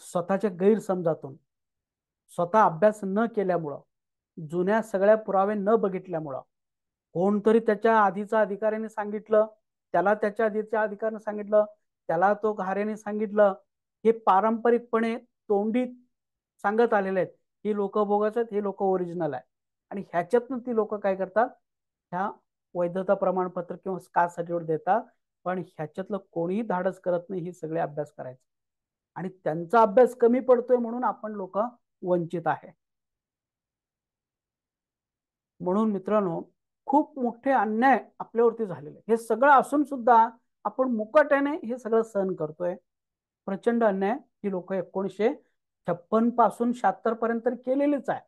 स्वतःच्या गैरसमजातून, स्वतः अभ्यास न केल्यामुळं, जुन्या सगळ्या पुरावे न बघितल्यामुळं, कोणतरी त्याच्या आधीचा अधिकाऱ्याने सांगितलं, त्याला त्याच्या आधीच्या अधिकाऱ्याने सांगितलं, त्याला तो घाऱ्याने सांगितलं, हे पारंपरिकपणे तोंडी सांगत आलेले आहेत. ही लोक बोगस आहेत, ही लोक ओरिजिनल आहे. आणि ह्याच्यातनं ती लोक काय करतात, ह्या वैधता प्रमाणपत्र किंवा कास्ट सर्टिफिकेट देतात. पण ह्याच्यातलं कोणीही धाडस करत नाही ही सगळे अभ्यास करायचे. आणि त्यांचा अभ्यास कमी पडतोय म्हणून आपण लोक वंचित आहे. म्हणून मित्रांनो, खूप मोठे अन्याय आपल्यावरती झालेले. हे सगळं असून सुद्धा आपण मुकाट्याने हे सगळं सहन करतोय. प्रचंड अन्याय ही लोक 1956 पासून 76 पर्यंत केलेलीच आहे.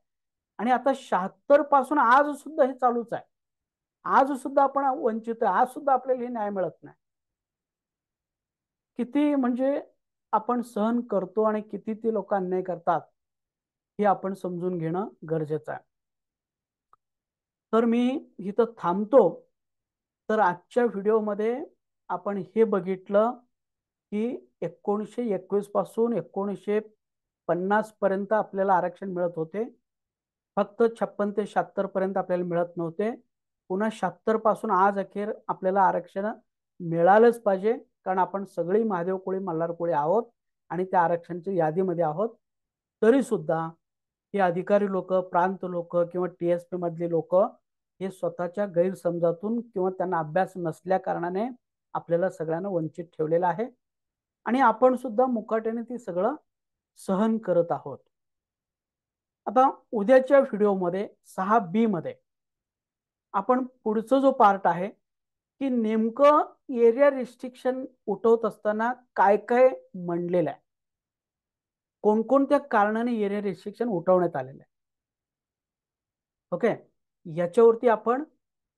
आणि आता 76 पासून आज सुद्धा हे चालूच आहे. आज सुद्धा आपण वंचित आहे. आज सुद्धा आपल्याला हे न्याय मिळत नाही. किती म्हणजे आपण सहन करतो आणि किती ती लोक अन्याय करतात हे आपण समजून घेणं गरजेचं आहे. तर मी इथं थांबतो. तर आजच्या व्हिडिओमध्ये आपण हे बघितलं की 1921 पासून 1950 पर्यंत आपल्याला आरक्षण मिळत होते. फक्त 56 ते 76 पर्यंत आपल्याला मिळत नव्हते. पुन्हा 76 पासून आज अखेर आपल्याला आरक्षण मिळालंच पाहिजे, कारण आपण सगळी महादेव कोळी मल्हार कोळी आहोत आणि त्या आरक्षणाच्या यादीमध्ये आहोत. तरी सुद्धा हे अधिकारी लोक, प्रांत लोक किंवा TSP मधली लोक हे स्वतःच्या गैरसमजातून किंवा त्यांना अभ्यास नसल्या कारणाने आपल्याला सगळ्यांना वंचित ठेवलेलं आहे. आणि आपण सुद्धा मुकाट्याने ती सगळं सहन करत आहोत. आता उद्याच्या व्हिडिओमध्ये 6B मध्ये आपण पुढचा जो पार्ट आहे की नेमकं एरिया रिस्ट्रिक्शन उठवत असताना काय काय म्हणलेलं आहे, कोणकोणत्या कारणाने एरिया रिस्ट्रिक्शन उठवण्यात आलेलं आहे. ओके, याच्यावरती आपण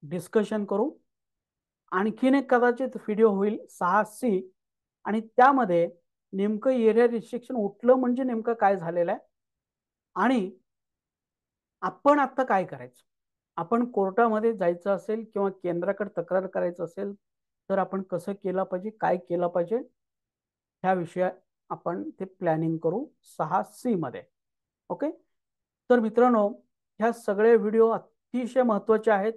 डिस्कशन करू. आणखीन एक कदाचित व्हिडिओ होईल 6C, आणि त्यामध्ये नेमकं एरिया रिस्ट्रिक्शन उठलं म्हणजे नेमकं काय झालेलं आहे आणि आपण आता काय करायचं. आपण कोर्टामध्ये जायचं असेल किंवा केंद्राकडे तक्रार करायचं असेल तर आपण कसं केलं पाहिजे, काय केलं पाहिजे, ह्या विषयात आपण ते प्लॅनिंग करू 6C मध्ये. ओके, तर मित्रांनो, ह्या सगळे व्हिडिओ अतिशय महत्त्वाचे आहेत.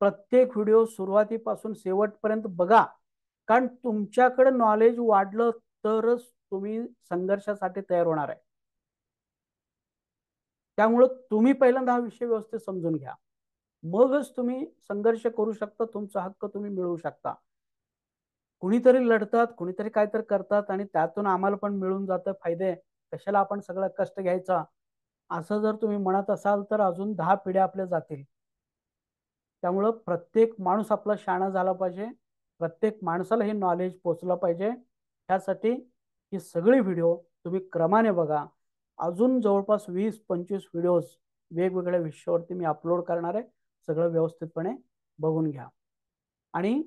प्रत्येक व्हिडिओ सुरुवातीपासून शेवटपर्यंत बघा, कारण तुमच्याकडे नॉलेज वाढलं तरच तुम्ही संघर्षासाठी तयार होणार आहे. त्यामुळे तुम्ही पहिल्यांदा हा विषय व्यवस्थित समजून घ्या, मगच तुम्ही संघर्ष करू शकता, तुमचा हक्क तुम्ही मिळवू शकता. कुणीतरी लढतात, कुणीतरी काहीतरी करतात आणि त्यातून आम्हाला पण मिळून जातं फायदे, कशाला आपण सगळं कष्ट घ्यायचा, असं जर तुम्ही म्हणत असाल तर अजून 10 पिढ्या आपल्या जातील. त्यामुळं प्रत्येक माणूस आपला शहाणा झाला पाहिजे, प्रत्येक माणसाला हे नॉलेज पोचलं पाहिजे. त्यासाठी ही सगळी व्हिडिओ तुम्ही क्रमाने बघा. अजून जवळपास 20-25 व्हिडिओज वेगवेगळ्या विषयावरती मी अपलोड करणार आहे. सगळं व्यवस्थितपणे बघून घ्या आणि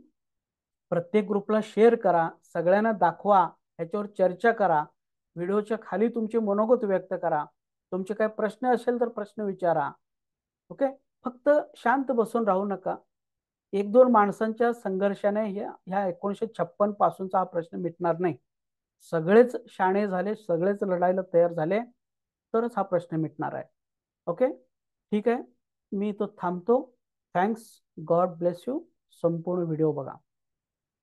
प्रत्येक ग्रुपला शेअर करा, सगळ्यांना दाखवा, ह्याच्यावर चर्चा करा, व्हिडिओच्या खाली तुमचे मनोगत व्यक्त करा, तुमचे काही प्रश्न असेल तर प्रश्न विचारा. ओके, फक्त शांत बसून राहू नका. 1-2 माणसांच्या संघर्षाने ह्या 1956 पासूनचा हा प्रश्न मिटणार नाही. सगळेच शाणे झाले, सगळेच लढायला तयार झाले तरच हा प्रश्न मिटणार आहे. ओके, ठीक आहे, मी तो थांबतो. Thanks, God bless you. संपूर्ण व्हिडिओ बघा.